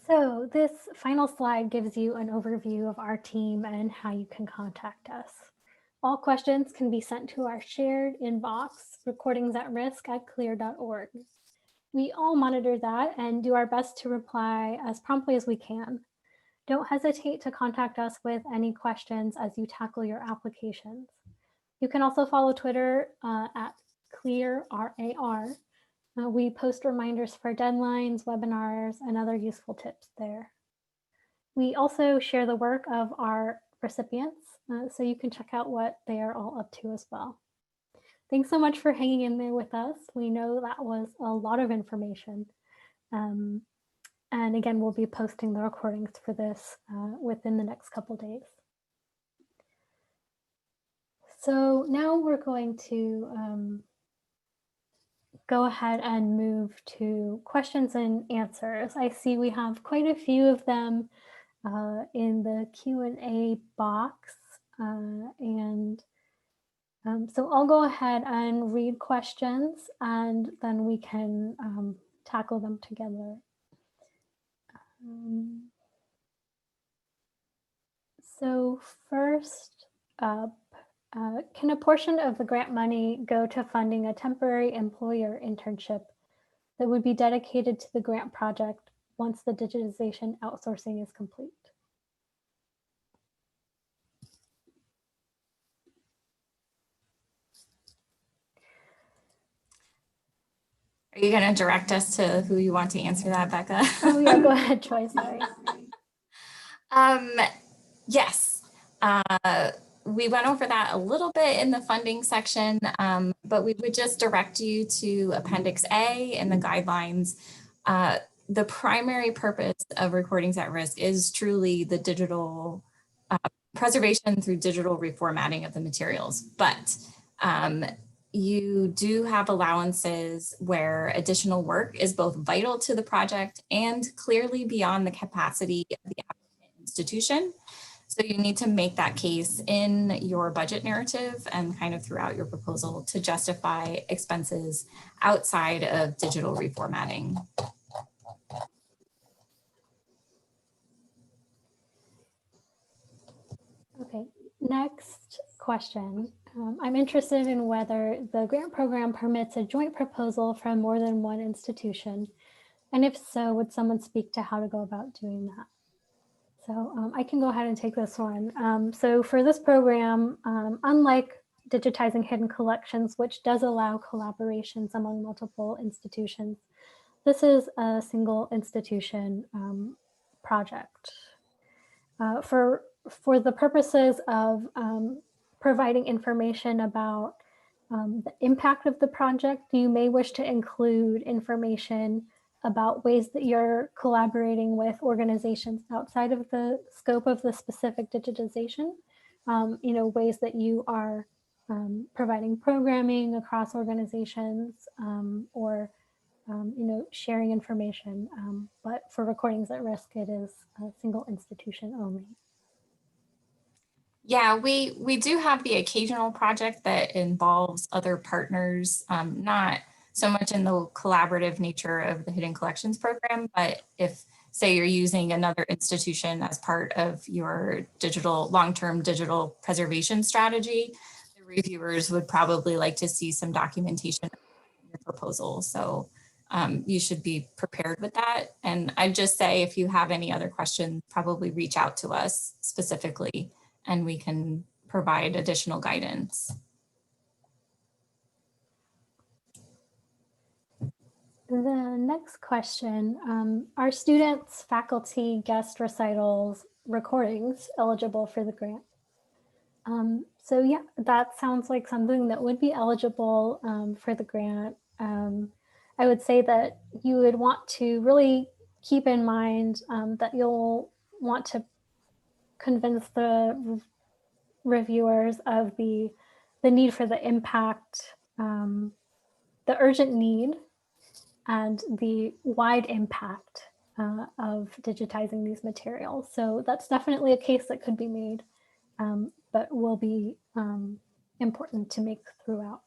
So this final slide gives you an overview of our team and how you can contact us. All questions can be sent to our shared inbox, recordingsatrisk@clir.org. We all monitor that and do our best to reply as promptly as we can. Don't hesitate to contact us with any questions as you tackle your applications. You can also follow Twitter at CLIR, RAR. We post reminders for deadlines, webinars, and other useful tips there. We also share the work of our recipients, so you can check out what they are all up to as well. Thanks so much for hanging in there with us. We know that was a lot of information. And again, we'll be posting the recordings for this within the next couple days. So now we're going to go ahead and move to questions and answers. I see we have quite a few of them in the Q&A box. So I'll go ahead and read questions and then we can tackle them together. So first up, can a portion of the grant money go to funding a temporary employer internship that would be dedicated to the grant project once the digitization outsourcing is complete? Are you going to direct us to who you want to answer that, Becca? Oh yeah, go ahead, Troy, sorry. Yes. We went over that a little bit in the funding section, but we would just direct you to Appendix A in the guidelines. The primary purpose of Recordings at Risk is truly the digital preservation through digital reformatting of the materials, but you do have allowances where additional work is both vital to the project and clearly beyond the capacity of the institution. So you need to make that case in your budget narrative and kind of throughout your proposal to justify expenses outside of digital reformatting. Okay, next question. I'm interested in whether the grant program permits a joint proposal from more than one institution. And if so, would someone speak to how to go about doing that? So I can go ahead and take this one. So for this program, unlike Digitizing Hidden Collections, which does allow collaborations among multiple institutions, this is a single institution project. For the purposes of providing information about the impact of the project, you may wish to include information about ways that you're collaborating with organizations outside of the scope of the specific digitization, ways that you are providing programming across organizations or sharing information. But for Recordings at Risk, it is a single institution only. Yeah, we do have the occasional project that involves other partners, not so much in the collaborative nature of the Hidden Collections program, but if, say, you're using another institution as part of your long-term digital preservation strategy, the reviewers would probably like to see some documentation of your proposal. So you should be prepared with that. And I'd just say, if you have any other questions, probably reach out to us specifically and we can provide additional guidance. The next question, are students, faculty, guest recitals, recordings eligible for the grant? So yeah, that sounds like something that would be eligible for the grant. I would say that you would want to really keep in mind that you'll want to convince the reviewers of the need for the impact, the urgent need, and the wide impact of digitizing these materials. So that's definitely a case that could be made, but will be important to make throughout.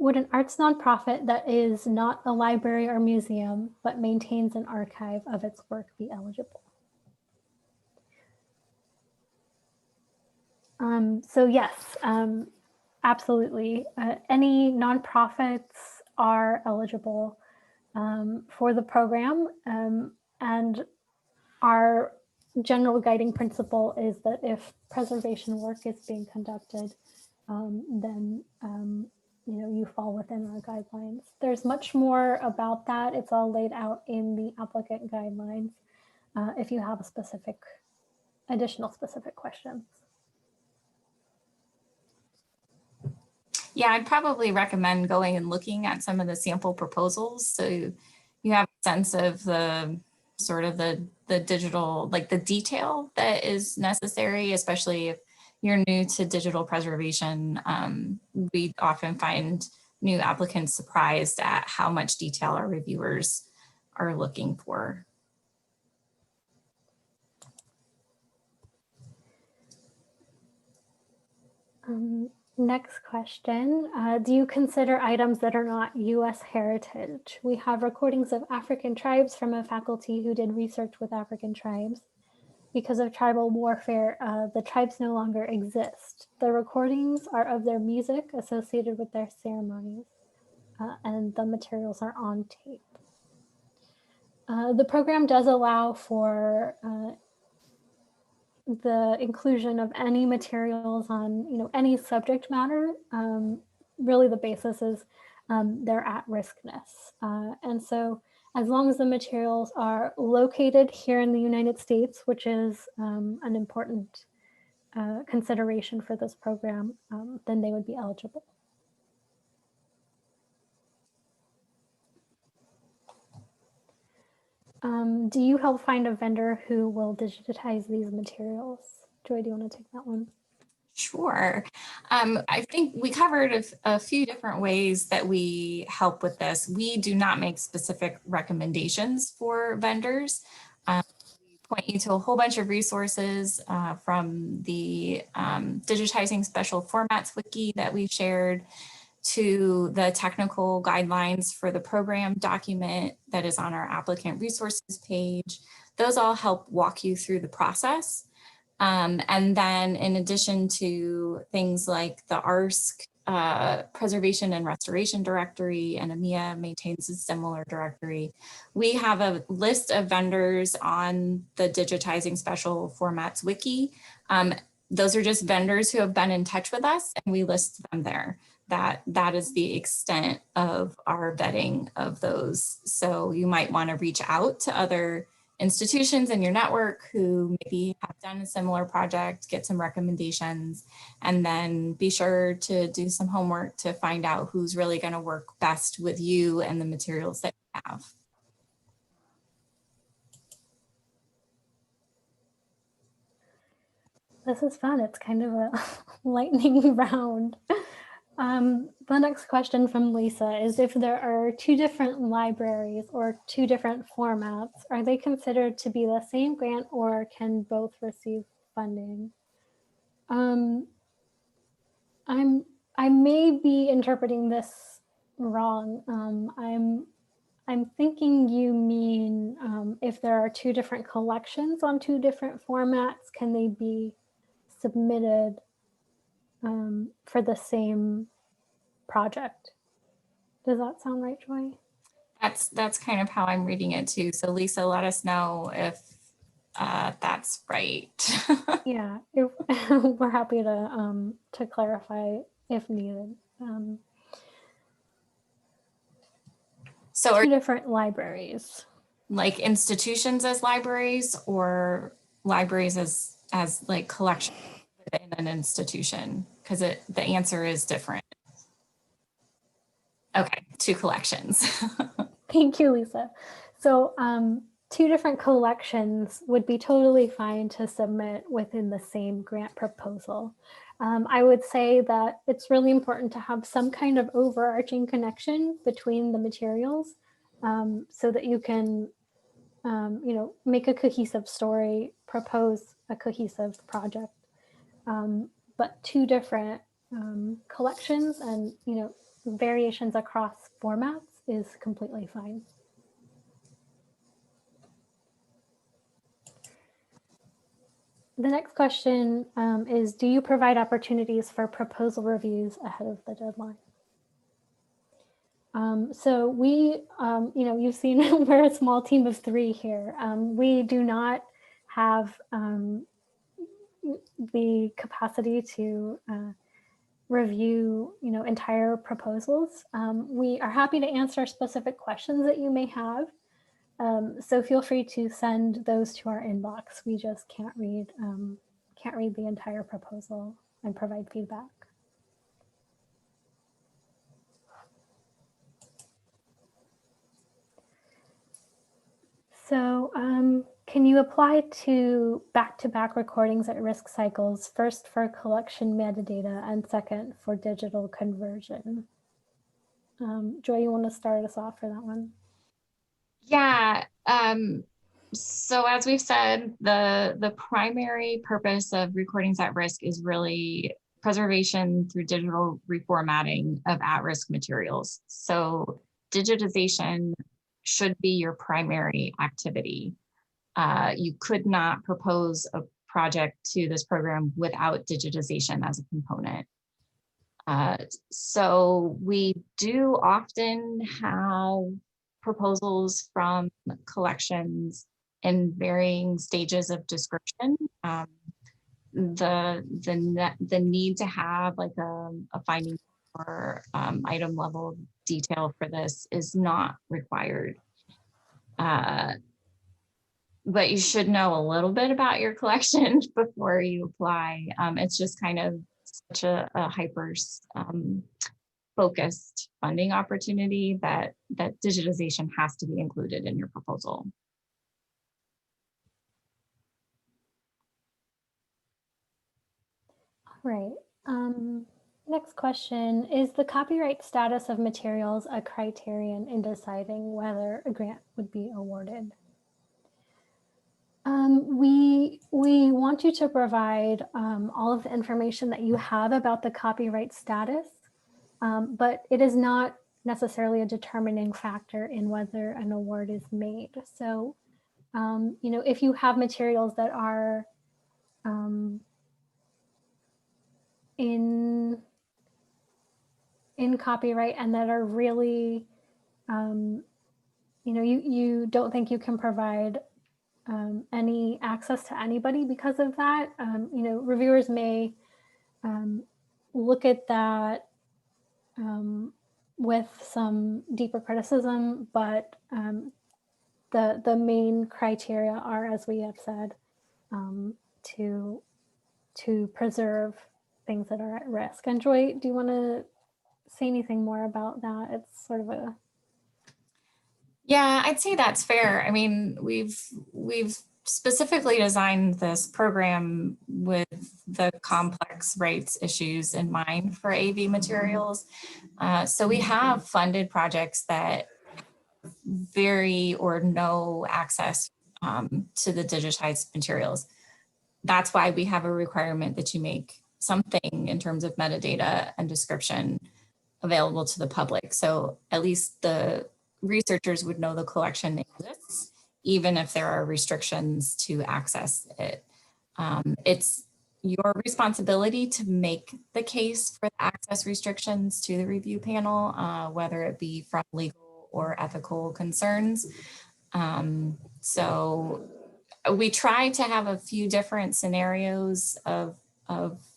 Would an arts nonprofit that is not a library or museum, but maintains an archive of its work be eligible? So yes, absolutely. Any nonprofits are eligible for the program, and our general guiding principle is that if preservation work is being conducted, then you fall within our guidelines. There's much more about that. It's all laid out in the applicant guidelines if you have additional specific questions. Yeah, I'd probably recommend going and looking at some of the sample proposals, so you have a sense of the sort of the digital, like the detail that is necessary, especially if you're new to digital preservation. We often find new applicants surprised at how much detail our reviewers are looking for. Next question, do you consider items that are not U.S. heritage? We have recordings of African tribes from a faculty who did research with African tribes. Because of tribal warfare, the tribes no longer exist. The recordings are of their music associated with their ceremonies, and the materials are on tape. The program does allow for the inclusion of any materials on any subject matter. Really the basis is their at-riskness. And so as long as the materials are located here in the United States, which is an important consideration for this program, then they would be eligible. Do you help find a vendor who will digitize these materials? Joy, do you want to take that one? Sure. I think we covered a few different ways that we help with this. We do not make specific recommendations for vendors. We point you to a whole bunch of resources from the Digitizing Special Formats Wiki that we've shared, to the technical guidelines for the program document that is on our applicant resources page. Those all help walk you through the process. And then in addition to things like the ARSC Preservation and Restoration Directory, and EMEA maintains a similar directory, we have a list of vendors on the Digitizing Special Formats Wiki. Those are just vendors who have been in touch with us, and we list them there. That is the extent of our vetting of those. So you might want to reach out to other institutions in your network who maybe have done a similar project, get some recommendations, and then be sure to do some homework to find out who's really going to work best with you and the materials that you have. This is fun. It's kind of a lightning round. The next question from Lisa is, if there are two different libraries or two different formats, are they considered to be the same grant, or can both receive funding? I may be interpreting this wrong. I'm thinking you mean if there are two different collections on two different formats, can they be submitted for the same project. Does that sound right, Joy? That's kind of how I'm reading it too. So Lisa, let us know if that's right. Yeah, we're happy to clarify if needed. So Two are different libraries. like institutions as libraries or libraries as like collections within an institution? Because the answer is different. Okay, 2 collections. Thank you, Lisa. So 2 different collections would be totally fine to submit within the same grant proposal. I would say that it's really important to have some kind of overarching connection between the materials so that you can, make a cohesive story, propose a cohesive project. But 2 different collections and, variations across formats is completely fine. The next question is, do you provide opportunities for proposal reviews ahead of the deadline? So we, you've seen we're a small team of 3 here. We do not have the capacity to review, entire proposals. We are happy to answer specific questions that you may have. So feel free to send those to our inbox. We just can't read the entire proposal and provide feedback. So can you apply to back-to-back recordings at risk cycles, first for collection metadata and second for digital conversion? Joy, you want to start us off for that one? Yeah. So as we've said, the primary purpose of recordings at risk is really preservation through digital reformatting of at-risk materials. So digitization should be your primary activity. You could not propose a project to this program without digitization as a component. So we do often have proposals from collections in varying stages of description. The need to have like a finding or item level detail for this is not required. But you should know a little bit about your collection before you apply. It's just kind of such a hyper focused funding opportunity that digitization has to be included in your proposal. All right. Next question, is the copyright status of materials a criterion in deciding whether a grant would be awarded? We want you to provide all of the information that you have about the copyright status, but it is not necessarily a determining factor in whether an award is made. So, if you have materials that are in copyright and that are really, you don't think you can provide any access to anybody because of that, reviewers may look at that with some deeper criticism, but the main criteria are, as we have said, to preserve things that are at risk. And Joy, do you want to say anything more about that? It's sort of a... Yeah, I'd say that's fair. I mean, we've specifically designed this program with the complex rights issues in mind for AV materials. So we have funded projects that very or no access to the digitized materials. That's why we have a requirement that you make something in terms of metadata and description available to the public. So at least the researchers would know the collection exists, even if there are restrictions to access it. It's your responsibility to make the case for the access restrictions to the review panel, whether it be from legal or ethical concerns. So we try to have a few different scenarios of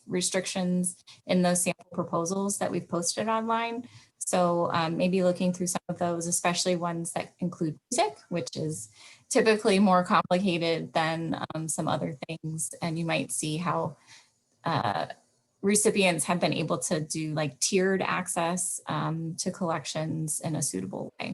restrictions in those sample proposals that we've posted online. So maybe looking through some of those, especially ones that include music, which is typically more complicated than some other things. And you might see how recipients have been able to do like tiered access to collections in a suitable way.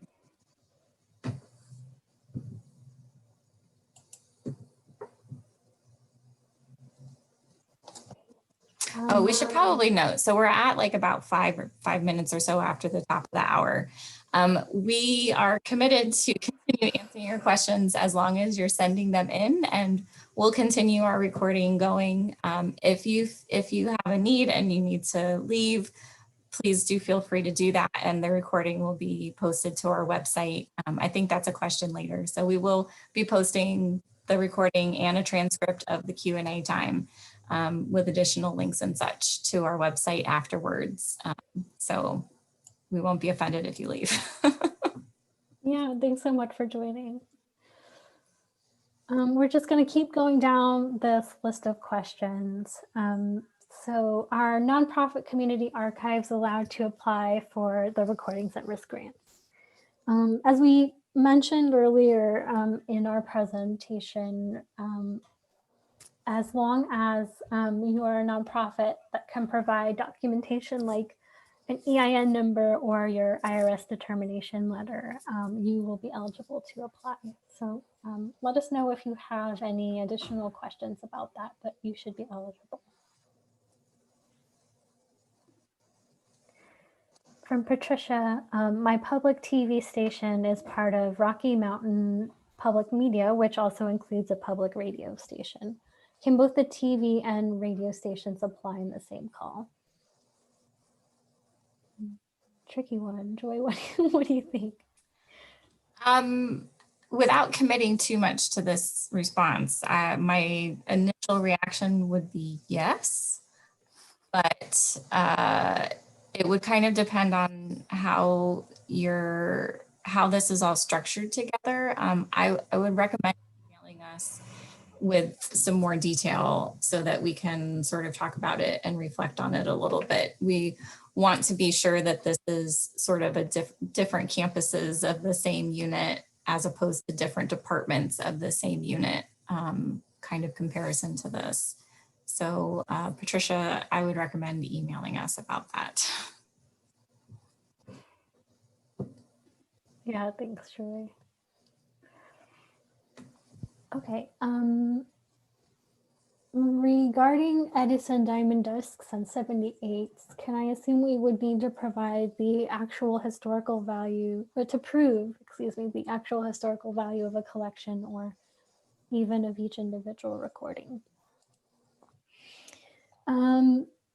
Oh, we should probably note. So we're at like about 5 minutes or so after the top of the hour. We are committed to continue answering your questions as long as you're sending them in, and we'll continue our recording going. If you have a need and you need to leave, please do feel free to do that, and the recording will be posted to our website. I think that's a question later. So we will be posting the recording and a transcript of the Q&A time with additional links and such to our website afterwards. So we won't be offended if you leave. Yeah, thanks so much for joining. We're just going to keep going down this list of questions. So are nonprofit community archives allowed to apply for the Recordings at Risk grants? As we mentioned earlier in our presentation, as long as you are a nonprofit that can provide documentation like an EIN number or your IRS determination letter, you will be eligible to apply. So let us know if you have any additional questions about that, but you should be eligible. From Patricia, my public TV station is part of Rocky Mountain Public Media, which also includes a public radio station. Can both the TV and radio stations apply in the same call? Tricky one. Joy, what do you think? Without committing too much to this response, my initial reaction would be yes, but it would kind of depend on how this is all structured together. I would recommend emailing us with some more detail so that we can sort of talk about it and reflect on it a little bit. We want to be sure that this is sort of a different campuses of the same unit as opposed to different departments of the same unit kind of comparison to this. So Patricia, I would recommend emailing us about that. Yeah, thanks, Joy. Okay. Regarding Edison Diamond Discs and 78s, can I assume we would need to provide the actual historical value, or to prove, excuse me, the actual historical value of a collection or even of each individual recording?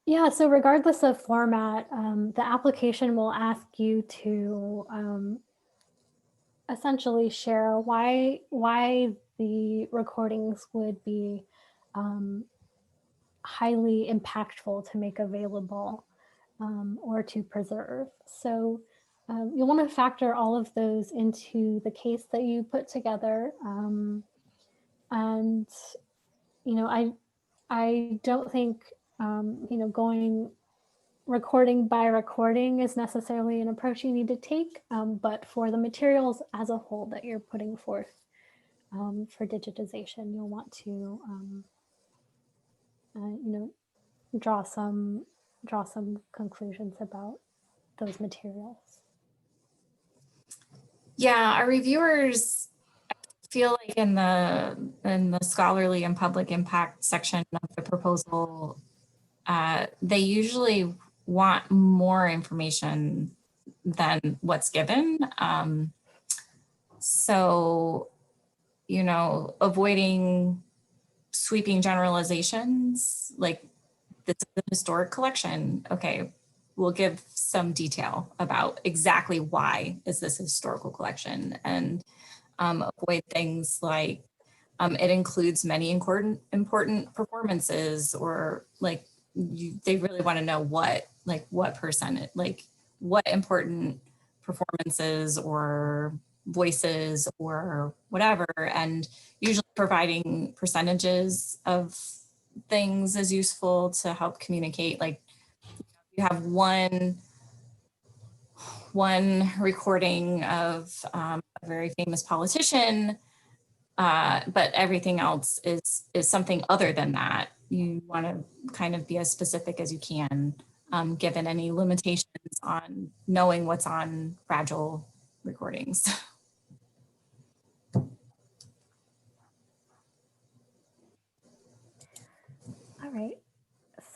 Yeah, so regardless of format, the application will ask you to essentially share why the recordings would be highly impactful to make available or to preserve. So you'll want to factor all of those into the case that you put together. And, you know, I don't think, you know, going recording by recording is necessarily an approach you need to take, but for the materials as a whole that you're putting forth for digitization, you'll want to, you know, draw some conclusions about those materials. Yeah, our reviewers feel like in the scholarly and public impact section of the proposal, they usually want more information than what's given. So, you know, avoiding sweeping generalizations, like this is a historic collection. Okay, we'll give some detail about exactly why is this a historical collection, and avoid things like It includes many important performances, or like they really want to know what percentage, like what important performances or voices or whatever, and usually providing percentages of things is useful to help communicate. Like you have one recording of a very famous politician, but everything else is something other than that. You want to kind of be as specific as you can, given any limitations on knowing what's on fragile recordings. All right.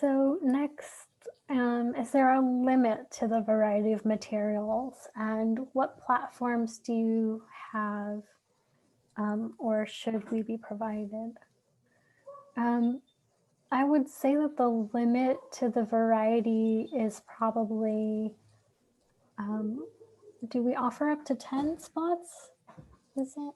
So next, is there a limit to the variety of materials, and what platforms do you have, or should we be provided? I would say that the limit to the variety is probably, do we offer up to 10 spots? Is it?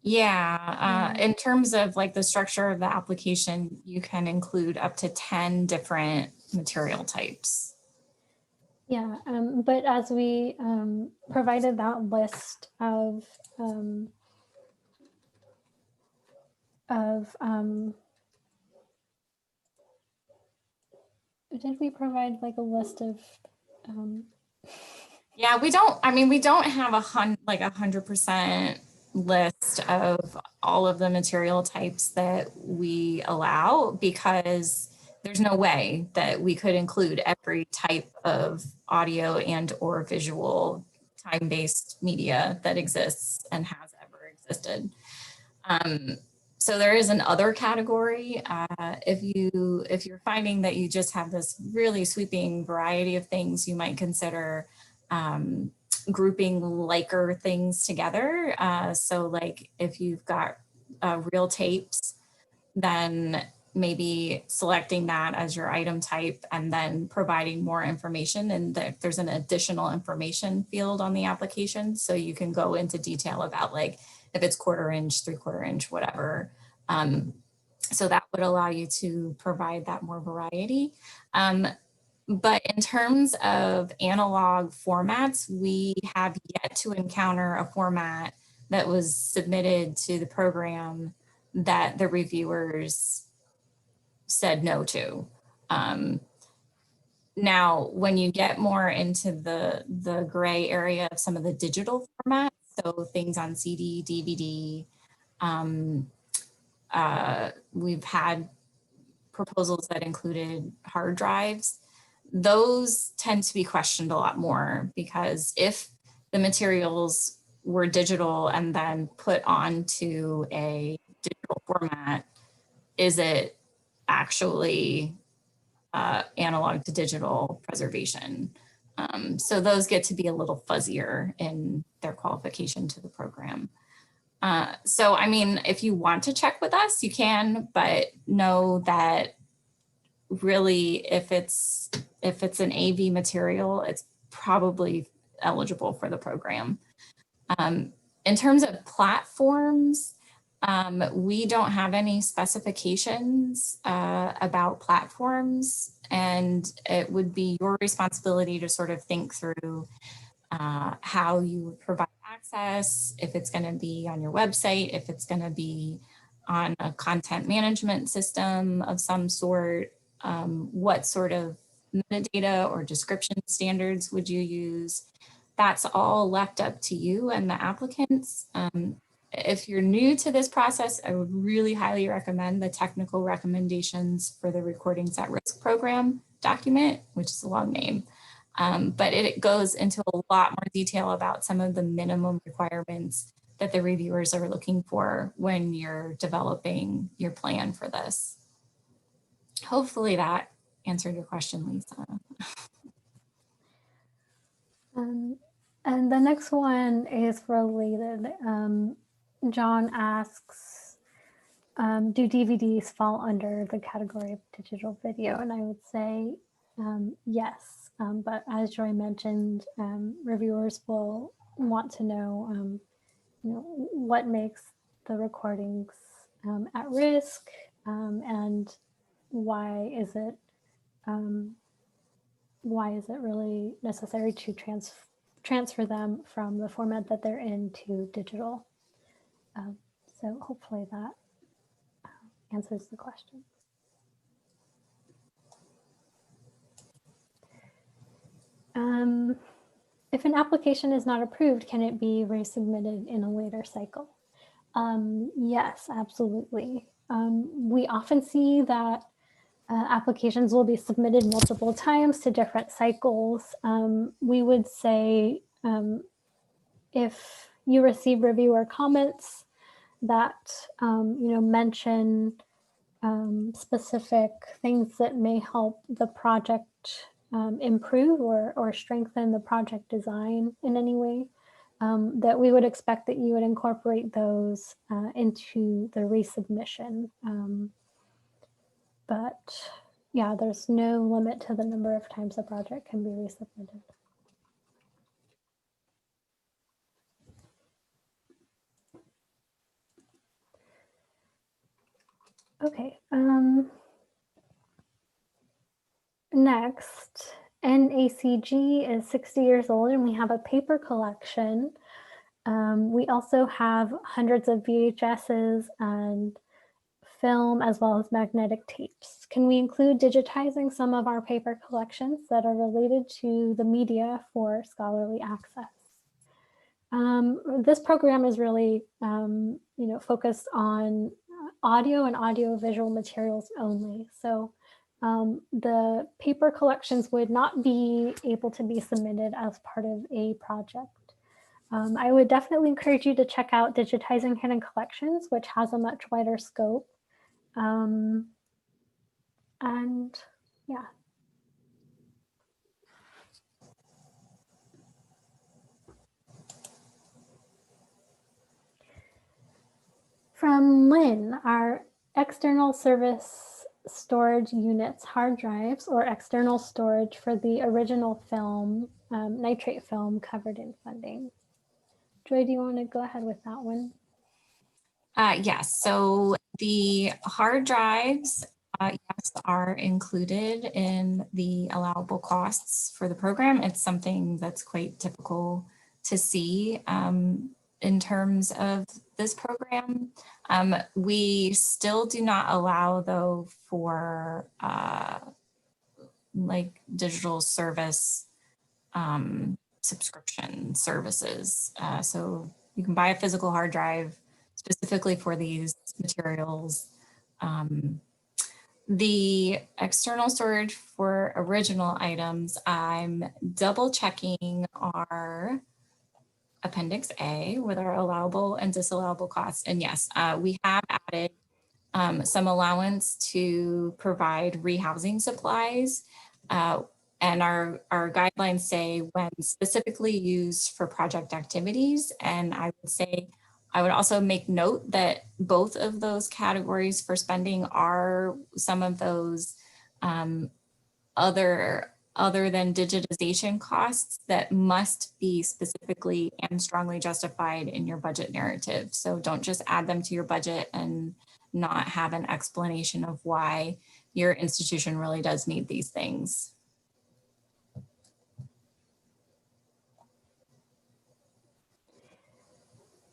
Yeah, in terms of like the structure of the application, you can include up to 10 different material types. Yeah, but as we provided that list of did we provide like a list of Yeah, we don't have a 100% list of all of the material types that we allow, because there's no way that we could include every type of audio and or visual time-based media that exists and has ever existed. So there is an other category. If you're finding that you just have this really sweeping variety of things, you might consider grouping liker things together. So like if you've got real tapes, then maybe selecting that as your item type and then providing more information, and there's an additional information field on the application. So you can go into detail about like if it's 1/4 inch, 3/4 inch, whatever. So that would allow you to provide that more variety. But in terms of analog formats, we have yet to encounter a format that was submitted to the program that the reviewers said no to. Now, when you get more into the gray area of some of the digital formats, so things on CD, DVD, we've had proposals that included hard drives. Those tend to be questioned a lot more, because if the materials were digital and then put onto a digital format, is it actually analog to digital preservation? So those get to be a little fuzzier in their qualification to the program. So, I mean, if you want to check with us, you can, but know that really if it's an AV material, it's probably eligible for the program. In terms of platforms, we don't have any specifications about platforms, and it would be your responsibility to sort of think through how you would provide access, if it's going to be on your website, if it's going to be on a content management system of some sort, what sort of metadata or description standards would you use? That's all left up to you and the applicants. If you're new to this process, I would really highly recommend the technical recommendations for the Recordings at Risk program document, which is a long name. But it goes into a lot more detail about some of the minimum requirements that the reviewers are looking for when you're developing your plan for this. Hopefully that answered your question, Lisa. And the next one is related. John asks, do DVDs fall under the category of digital video? And I would say yes, but as Joy mentioned, reviewers will want to know, what makes the recordings at risk, and why is it really necessary to transfer them from the format that they're in to digital? So hopefully that answers the question. If an application is not approved, can it be resubmitted in a later cycle? Yes, absolutely. We often see that applications will be submitted multiple times to different cycles. We would say if you receive reviewer comments that mention specific things that may help the project improve or strengthen the project design in any way, that we would expect that you would incorporate those into the resubmission. But yeah, there's no limit to the number of times a project can be resubmitted. Okay. Next, NACG is 60 years old and we have a paper collection. We also have hundreds of VHSs and film as well as magnetic tapes. Can we include digitizing some of our paper collections that are related to the media for scholarly access? This program is really focused on audio and audio-visual materials only. So the paper collections would not be able to be submitted as part of a project. I would definitely encourage you to check out Digitizing Hidden Collections, which has a much wider scope. And yeah. From Lynn, our external service storage units, hard drives, or external storage for the original film, nitrate film covered in funding. Joy, do you want to go ahead with that one? Yes, so the hard drives, yes, are included in the allowable costs for the program. It's something that's quite typical to see in terms of this program. We still do not allow, though, for like digital service subscription services. So you can buy a physical hard drive specifically for these materials. The external storage for original items, I'm double checking our Appendix A with our allowable and disallowable costs. And yes, we have added some allowance to provide rehousing supplies. And our guidelines say when specifically used for project activities. And I would say, I would also make note that both of those categories for spending are some of those other than digitization costs that must be specifically and strongly justified in your budget narrative. So don't just add them to your budget and not have an explanation of why your institution really does need these things.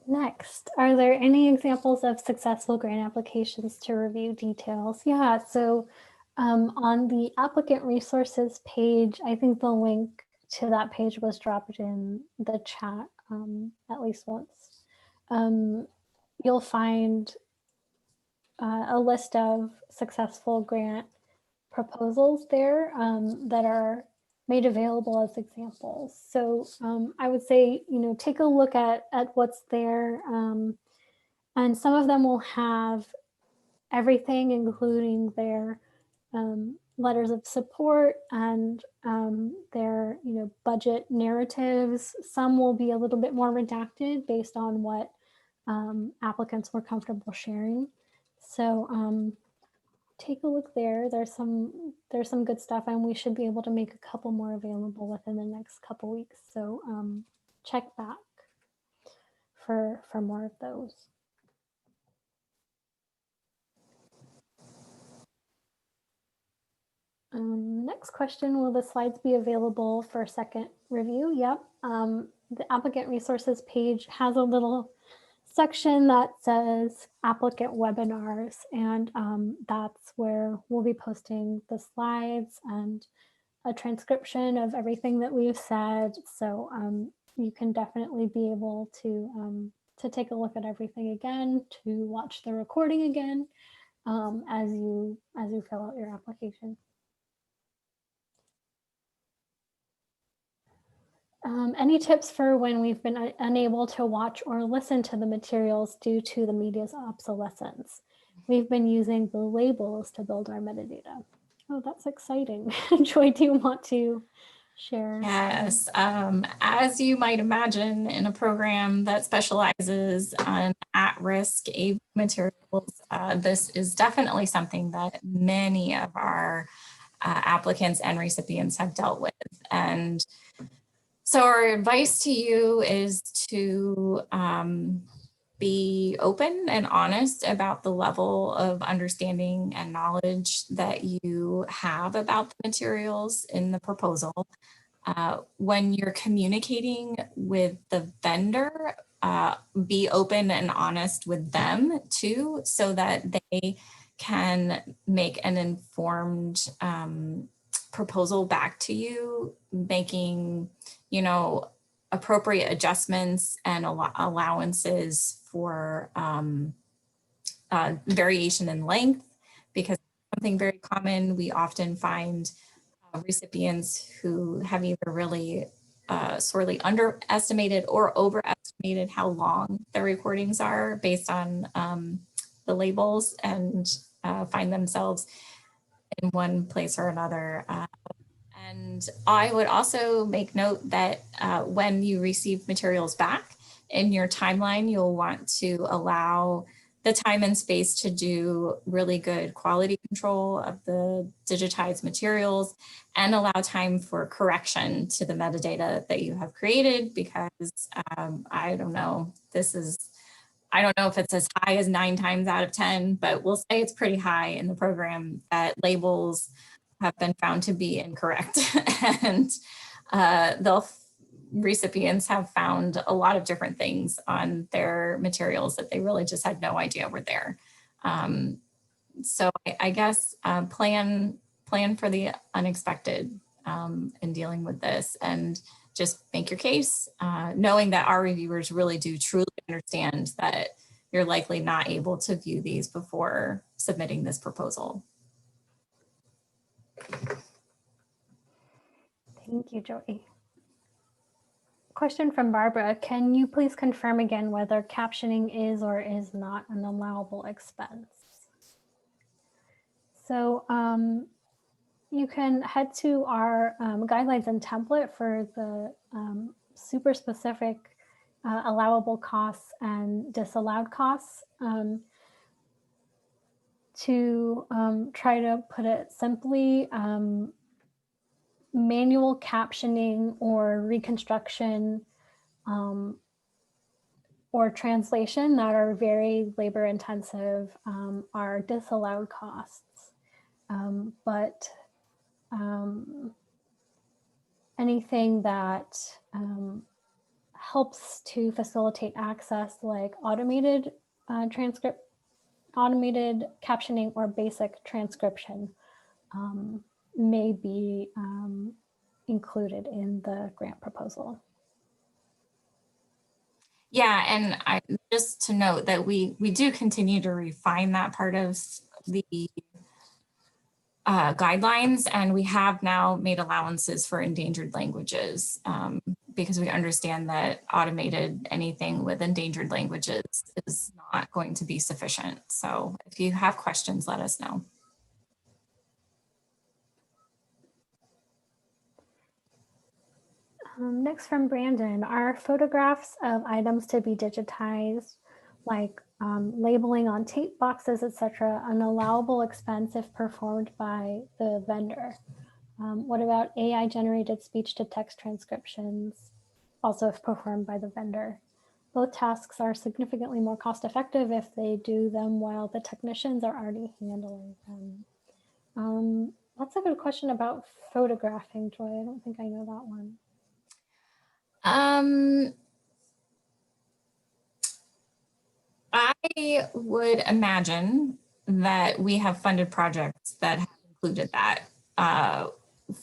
Next, are there any examples of successful grant applications to review details? Yeah, so on the applicant resources page, I think the link to that page was dropped in the chat at least once. You'll find a list of successful grant proposals there that are made available as examples. So I would say, take a look at what's there. And some of them will have everything, including their letters of support and their budget narratives. Some will be a little bit more redacted based on what applicants were comfortable sharing. So take a look there. There's some good stuff, and we should be able to make a couple more available within the next couple weeks. So check back for more of those. Next question, will the slides be available for second review? Yep. The applicant resources page has a little section that says applicant webinars, and that's where we'll be posting the slides and a transcription of everything that we've said. So you can definitely be able to take a look at everything again, to watch the recording again as you fill out your application. Any tips for when we've been unable to watch or listen to the materials due to the media's obsolescence? We've been using the labels to build our metadata. Oh, that's exciting. Joy, do you want to share? Yes, as you might imagine, in a program that specializes on at-risk AV materials, this is definitely something that many of our applicants and recipients have dealt with. And so our advice to you is to be open and honest about the level of understanding and knowledge that you have about the materials in the proposal. When you're communicating with the vendor, be open and honest with them too, so that they can make an informed proposal back to you, making, appropriate adjustments and allowances for variation in length, because something very common, we often find recipients who have either really sorely underestimated or overestimated how long the recordings are based on the labels, and find themselves in one place or another. And I would also make note that when you receive materials back in your timeline, you'll want to allow the time and space to do really good quality control of the digitized materials, and allow time for correction to the metadata that you have created, because I don't know if it's as high as 9 times out of 10, but we'll say it's pretty high in the program that labels have been found to be incorrect. And recipients have found a lot of different things on their materials that they really just had no idea were there. So I guess plan for the unexpected in dealing with this, and just make your case, knowing that our reviewers really do truly understand that you're likely not able to view these before submitting this proposal. Thank you, Joey. Question from Barbara. Can you please confirm again whether captioning is or is not an allowable expense? So you can head to our guidelines and template for the super specific allowable costs and disallowed costs. To try to put it simply, manual captioning or reconstruction or translation that are very labor intensive are disallowed costs. But anything that helps to facilitate access, like automated automated captioning or basic transcription, may be included in the grant proposal. Yeah, and just to note that we do continue to refine that part of the guidelines, and we have now made allowances for endangered languages, because we understand that automated anything with endangered languages is not going to be sufficient. So if you have questions, let us know. Next from Brandon, are photographs of items to be digitized, like labeling on tape boxes, etc., an allowable expense if performed by the vendor? What about AI generated speech to text transcriptions, also if performed by the vendor? Both tasks are significantly more cost effective if they do them while the technicians are already handling them. That's a good question about photographing, Joy. I don't think I know that one. I would imagine that we have funded projects that have included that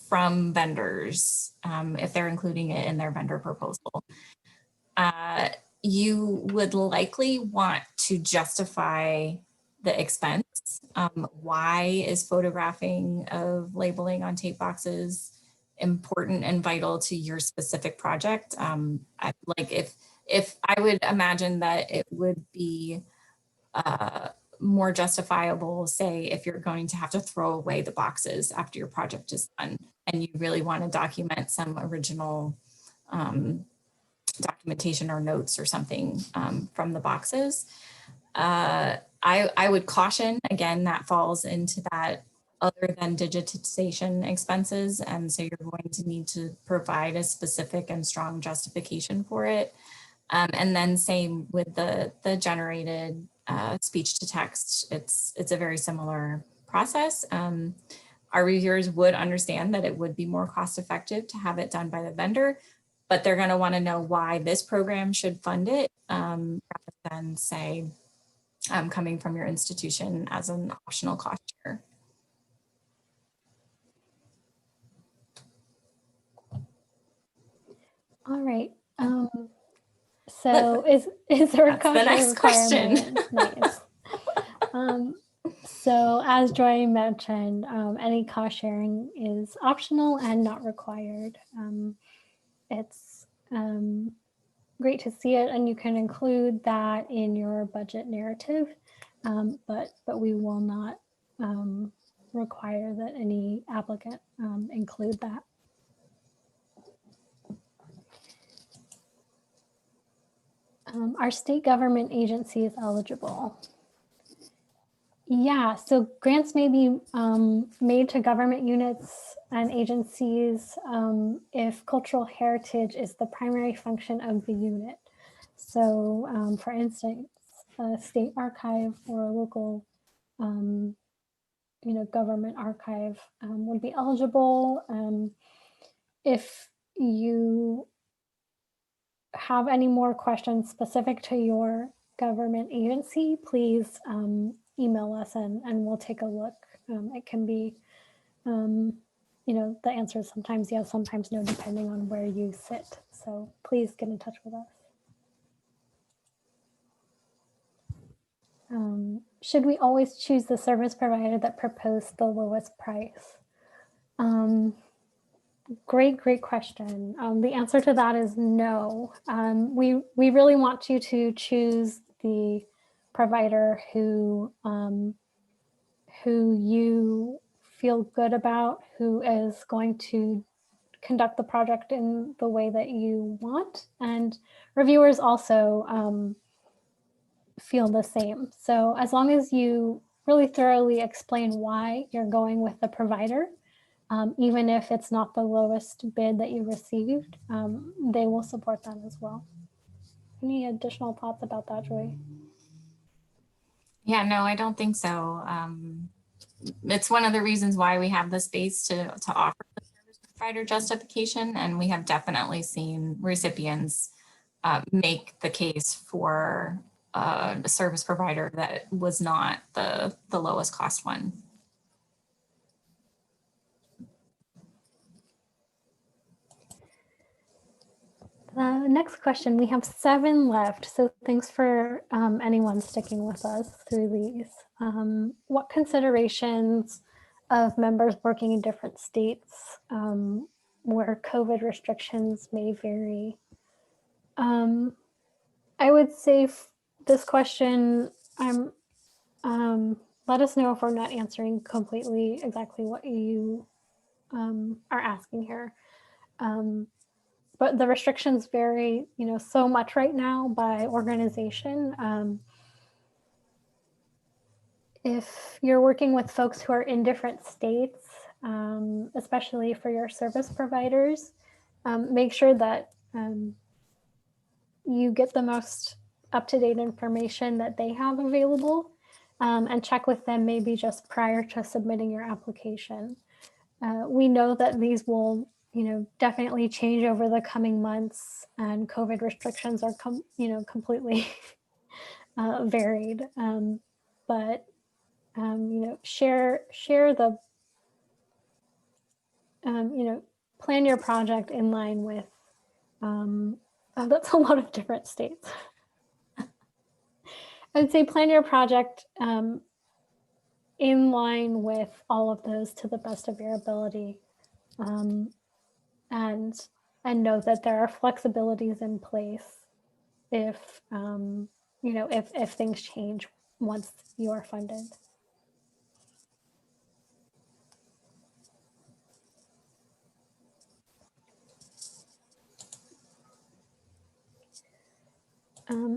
from vendors, if they're including it in their vendor proposal. You would likely want to justify the expense. Why is photographing of labeling on tape boxes important and vital to your specific project? If I would imagine that it would be more justifiable, say, if you're going to have to throw away the boxes after your project is done and you really want to document some original documentation or notes or something from the boxes. I would caution, again, that falls into that other than digitization expenses. And so you're going to need to provide a specific and strong justification for it. And then same with the generated speech to text. It's a very similar process. Our reviewers would understand that it would be more cost effective to have it done by the vendor, but they're going to want to know why this program should fund it rather than say coming from your institution as an optional cost share. All right. So is there a cost the next requirement? question. Nice. So as Joy mentioned, any cost sharing is optional and not required. It's great to see it, and you can include that in your budget narrative, but we will not require that any applicant include that. Are state government agencies eligible? Yeah, so grants may be made to government units and agencies if cultural heritage is the primary function of the unit. So for instance, a state archive or a local government archive would be eligible. If you have any more questions specific to your government agency, please email us and we'll take a look. It can be, the answer is sometimes yes, sometimes no, depending on where you sit. So please get in touch with us. Should we always choose the service provider that proposed the lowest price? Great question. The answer to that is no. We really want you to choose the provider who you feel good about, who is going to conduct the project in the way that you want, and reviewers also feel the same. So as long as you really thoroughly explain why you're going with the provider, even if it's not the lowest bid that you received, they will support that as well. Any additional thoughts about that, Joy? Yeah, no, I don't think so. It's one of the reasons why we have the space to offer the service provider justification, and we have definitely seen recipients make the case for a service provider that was not the lowest cost one. The next question, we have 7 left, so thanks for anyone sticking with us through these. What considerations of members working in different states where COVID restrictions may vary? I would say this question, let us know if we're not answering completely exactly what you are asking here. But the restrictions vary, so much right now by organization. If you're working with folks who are in different states, especially for your service providers, make sure that you get the most up-to-date information that they have available, and check with them maybe just prior to submitting your application. we know that these will, definitely change over the coming months, and COVID restrictions are, completely varied. But share the, plan your project in line with. Oh, that's a lot of different states. I'd say plan your project in line with all of those to the best of your ability, and know that there are flexibilities in place if if things change once you are funded.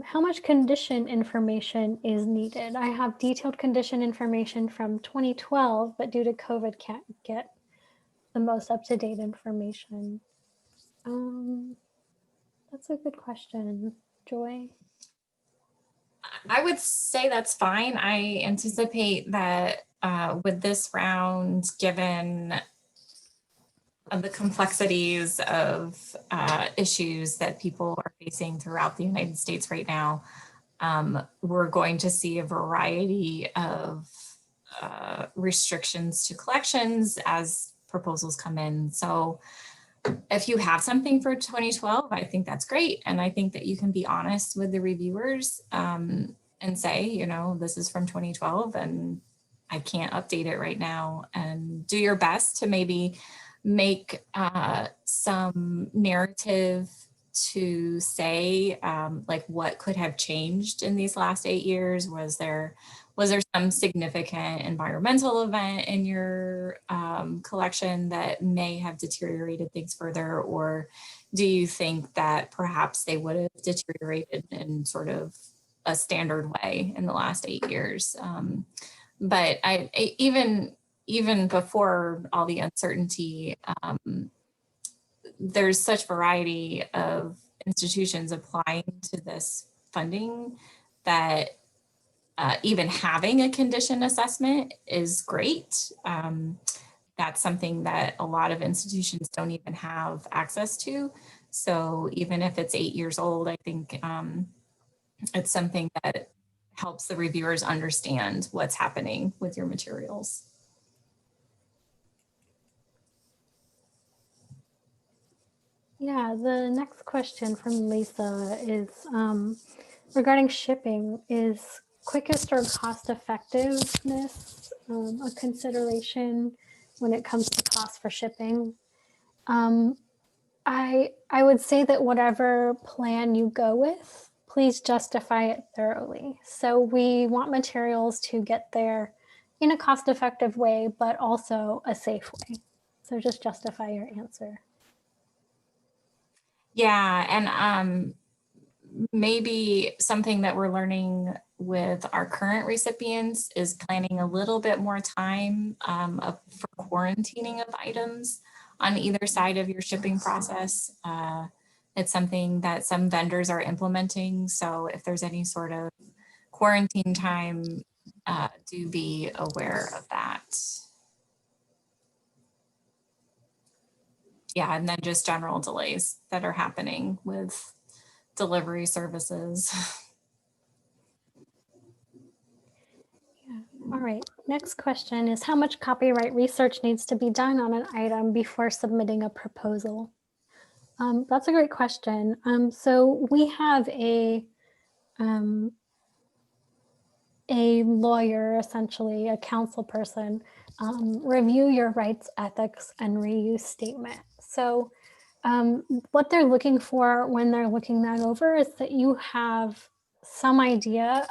How much condition information is needed? I have detailed condition information from 2012, but due to COVID can't get the most up-to-date information. That's a good question, Joy. I would say that's fine. I anticipate that with this round, given the complexities of issues that people are facing throughout the United States right now, we're going to see a variety of restrictions to collections as proposals come in. So if you have something for 2012, I think that's great. And I think that you can be honest with the reviewers and say, this is from 2012 and I can't update it right now, and do your best to maybe make some narrative to say like what could have changed in these last 8 years. Was there some significant environmental event in your collection that may have deteriorated things further? Or do you think that perhaps they would have deteriorated in sort of a standard way in the last 8 years? But even before all the uncertainty, there's such variety of institutions applying to this funding that even having a condition assessment is great. That's something that a lot of institutions don't even have access to. So even if it's 8 years old, I think it's something that helps the reviewers understand what's happening with your materials. Yeah, the next question from Lisa is regarding shipping. Is quickest or cost effectiveness a consideration when it comes to cost for shipping? I would say that whatever plan you go with, please justify it thoroughly. So we want materials to get there in a cost-effective way, but also a safe way. So just justify your answer. Yeah, and maybe something that we're learning with our current recipients is planning a little bit more time for quarantining of items on either side of your shipping process. It's something that some vendors are implementing. So if there's any sort of quarantine time, do be aware of that. Yeah, and then just general delays that are happening with delivery services. Yeah. All right. Next question is, how much copyright research needs to be done on an item before submitting a proposal? That's a great question. So we have a lawyer, essentially a counsel person, review your rights, ethics, and reuse statement. So what they're looking for when they're looking that over is that you have some idea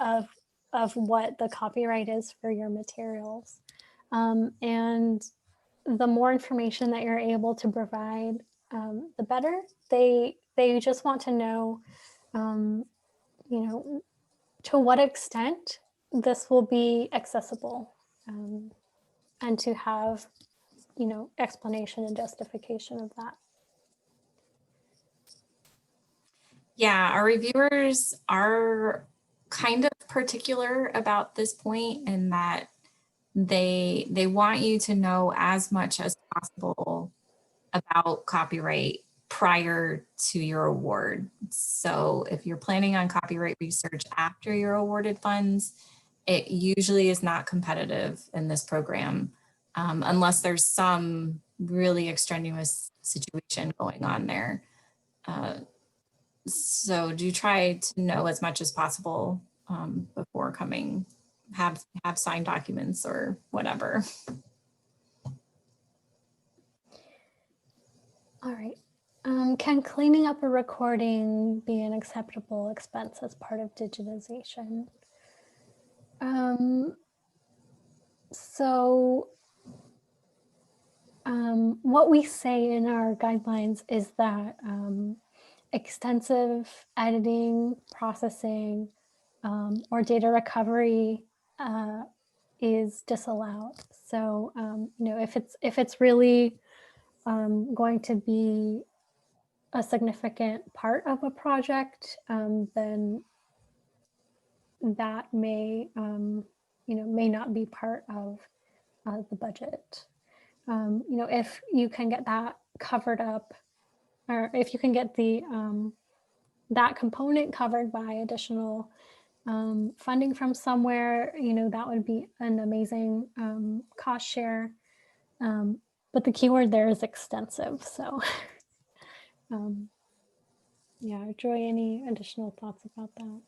of what the copyright is for your materials. And the more information that you're able to provide, the better. They just want to know, to what extent this will be accessible, and to have, explanation and justification of that. Yeah, our reviewers are kind of particular about this point in that they want you to know as much as possible about copyright prior to your award. So if you're planning on copyright research after you're awarded funds, it usually is not competitive in this program unless there's some really extraneous situation going on there. So do try to know as much as possible before coming, have signed documents or whatever. All right. Can cleaning up a recording be an acceptable expense as part of digitization? What we say in our guidelines is that extensive editing, processing, or data recovery is disallowed. So, you know, if it's really going to be a significant part of a project, then that may, you know, may not be part of the budget. You know, if you can get that covered up, or if you can get the that component covered by additional funding from somewhere, you know, that would be an amazing cost share. But the keyword there is extensive. So yeah, Joy, any additional thoughts about that?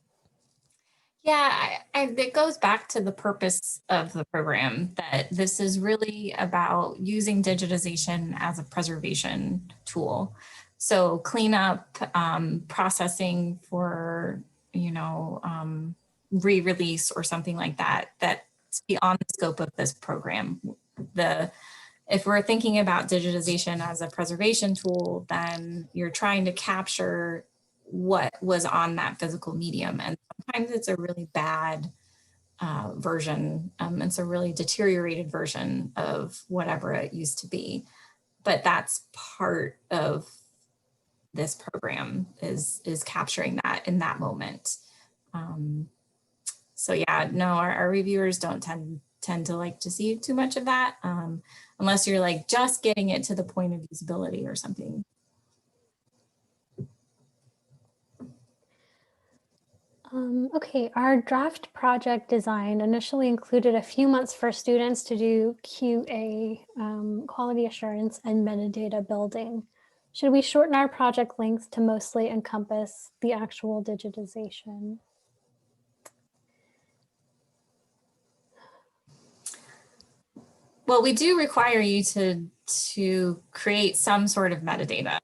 Yeah, it goes back to the purpose of the program, that this is really about using digitization as a preservation tool. So cleanup, processing for, you know, re-release or something like that, that's beyond the scope of this program. If we're thinking about digitization as a preservation tool, then you're trying to capture what was on that physical medium. And sometimes it's a really bad version. It's a really deteriorated version of whatever it used to be. But that's part of this program, is capturing that in that moment. So yeah, no, our reviewers don't tend to like to see too much of that unless you're like just getting it to the point of usability or something. Okay, our draft project design initially included a few months for students to do QA, quality assurance, and metadata building. Should we shorten our project length to mostly encompass the actual digitization? Well, we do require you to create some sort of metadata.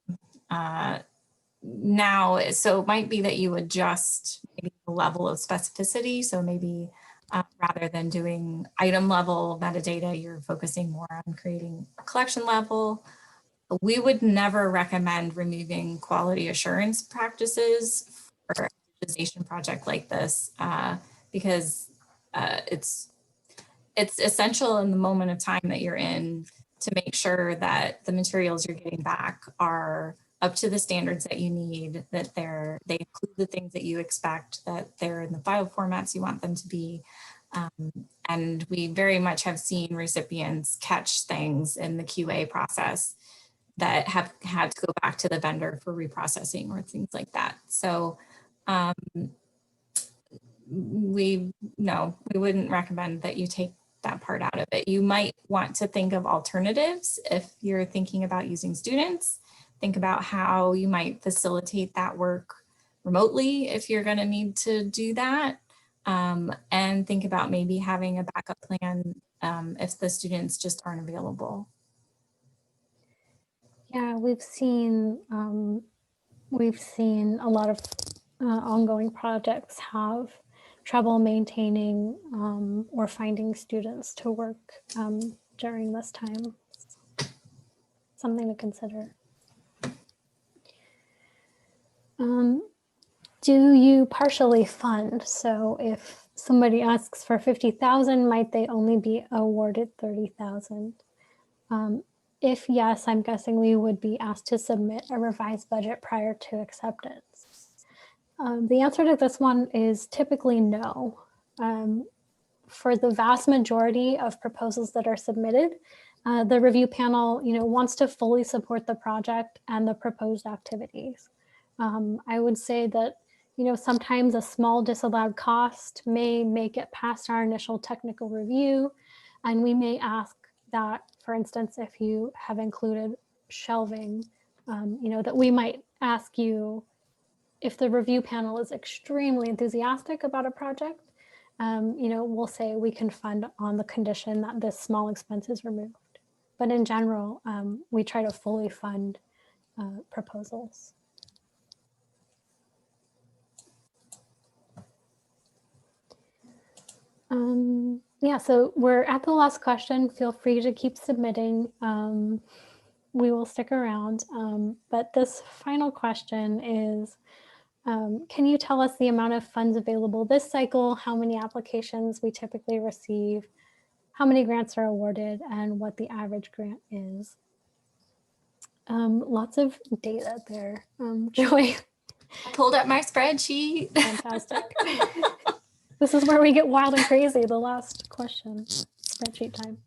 Now, so it might be that you adjust maybe the level of specificity. So maybe rather than doing item level metadata, you're focusing more on creating a collection level. We would never recommend removing quality assurance practices for a digitization project like this because it's essential in the moment of time that you're in to make sure that the materials you're getting back are up to the standards that you need, that they include the things that you expect, that they're in the file formats you want them to be. And we very much have seen recipients catch things in the QA process that have had to go back to the vendor for reprocessing or things like that. So we wouldn't recommend that you take that part out of it. You might want to think of alternatives if you're thinking about using students. Think about how you might facilitate that work remotely if you're going to need to do that. And think about maybe having a backup plan if the students just aren't available. Yeah, we've seen a lot of ongoing projects have trouble maintaining or finding students to work during this time. Something to consider. Do you partially fund? So if somebody asks for 50,000, might they only be awarded 30,000? If yes, I'm guessing we would be asked to submit a revised budget prior to acceptance. The answer to this one is typically no. for the vast majority of proposals that are submitted, the review panel, wants to fully support the project and the proposed activities. I would say that, sometimes a small disallowed cost may make it past our initial technical review, and we may ask that, for instance, if you have included shelving, that we might ask you if the review panel is extremely enthusiastic about a project, we'll say we can fund on the condition that this small expense is removed. But in general, we try to fully fund proposals. Yeah, so we're at the last question. Feel free to keep submitting. We will stick around. But this final question is, can you tell us the amount of funds available this cycle, how many applications we typically receive, how many grants are awarded, and what the average grant is? Lots of data there. Joy. I pulled up my spreadsheet. Fantastic. This is where we get wild and crazy, the last question, spreadsheet time.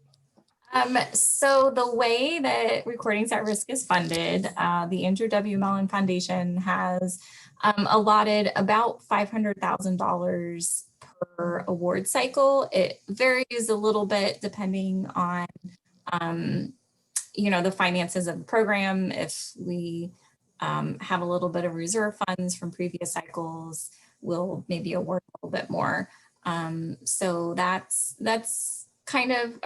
So the way that Recordings at Risk is funded, the Andrew W. Mellon Foundation has allotted about $500,000 per award cycle. It varies a little bit depending on, the finances of the program. If we have a little bit of reserve funds from previous cycles, we'll maybe award a little bit more. So that's kind of,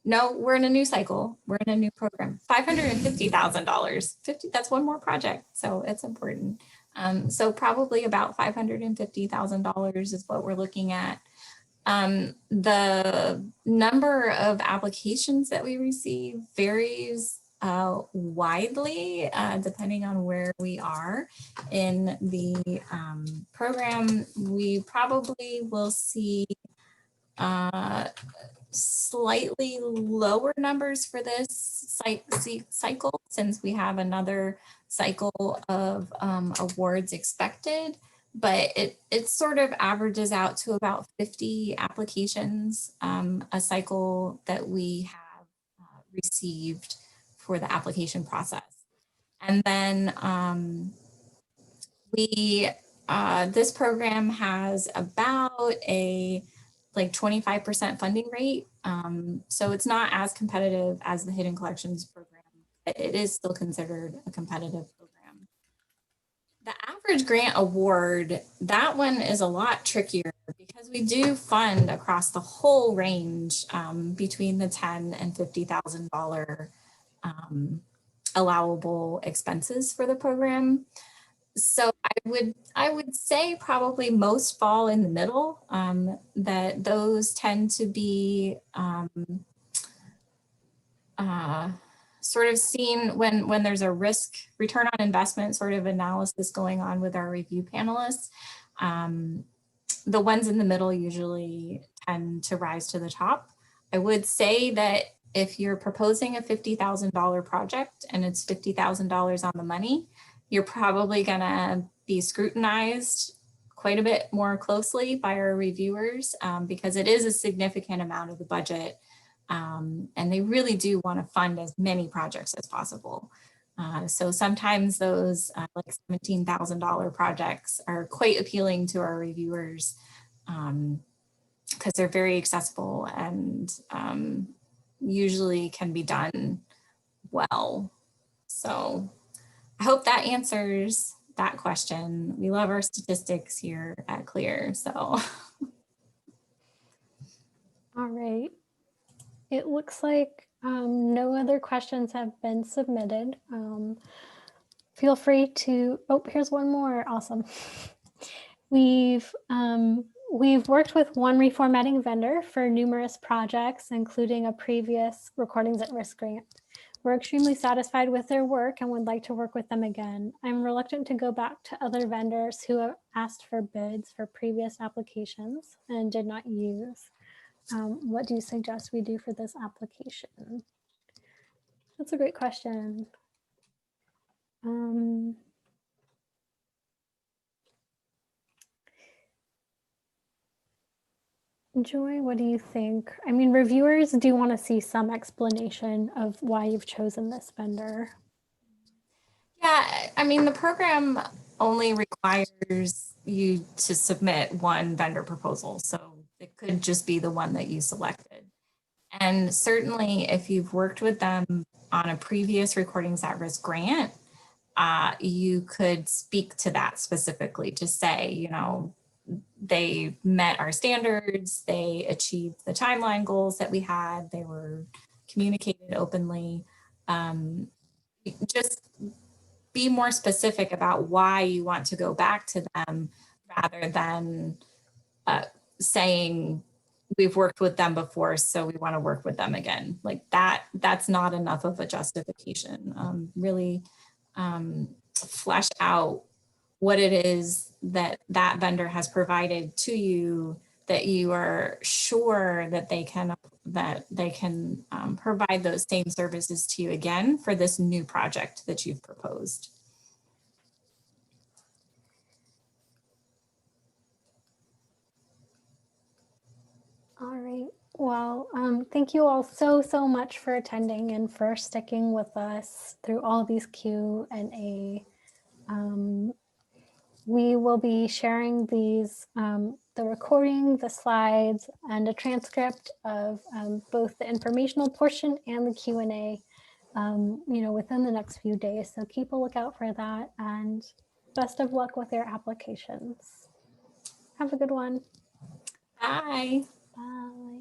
no, we're in a new cycle. We're in a new program. $550,000. That's one more project, so it's important. So probably about $550,000 is what we're looking at. The number of applications that we receive varies widely depending on where we are in the program. We probably will see slightly lower numbers for this cycle since we have another cycle of awards expected, but it sort of averages out to about 50 applications a cycle that we have received for the application process. And then this program has about a 25% funding rate. So it's not as competitive as the Hidden Collections program, but it is still considered a competitive program. The average grant award, that one is a lot trickier because we do fund across the whole range between the $10,000 and $50,000 allowable expenses for the program. So I would say probably most fall in the middle, that those tend to be sort of seen when there's a risk return on investment sort of analysis going on with our review panelists. The ones in the middle usually tend to rise to the top. I would say that if you're proposing a $50,000 project and it's $50,000 on the money, you're probably going to be scrutinized quite a bit more closely by our reviewers because it is a significant amount of the budget. And they really do want to fund as many projects as possible. So sometimes those like $17,000 projects are quite appealing to our reviewers because they're very accessible and usually can be done well. So I hope that answers that question. We love our statistics here at CLIR, so. All right. It looks like no other questions have been submitted. Feel free to, oh, here's one more, awesome. We've worked with one reformatting vendor for numerous projects, including a previous Recordings at Risk grant. We're extremely satisfied with their work and would like to work with them again. I'm reluctant to go back to other vendors who have asked for bids for previous applications and did not use. What do you suggest we do for this application? That's a great question. Joy, what do you think? I mean, reviewers do want to see some explanation of why you've chosen this vendor. Yeah, I mean, the program only requires you to submit one vendor proposal. So it could just be the one that you selected. And certainly if you've worked with them on a previous Recordings at Risk grant, you could speak to that specifically to say, you know, they met our standards, they achieved the timeline goals that we had, they were communicated openly. Just be more specific about why you want to go back to them rather than saying we've worked with them before, so we want to work with them again. Like that's not enough of a justification. Really flesh out what it is that that vendor has provided to you that you are sure that they can provide those same services to you again for this new project that you've proposed. All right. Well, thank you all so much for attending and for sticking with us through all these Q&A. We will be sharing these, the recording, the slides, and a transcript of both the informational portion and the Q&A, you know, within the next few days. So keep a lookout for that, and best of luck with your applications. Have a good one. Bye. Bye.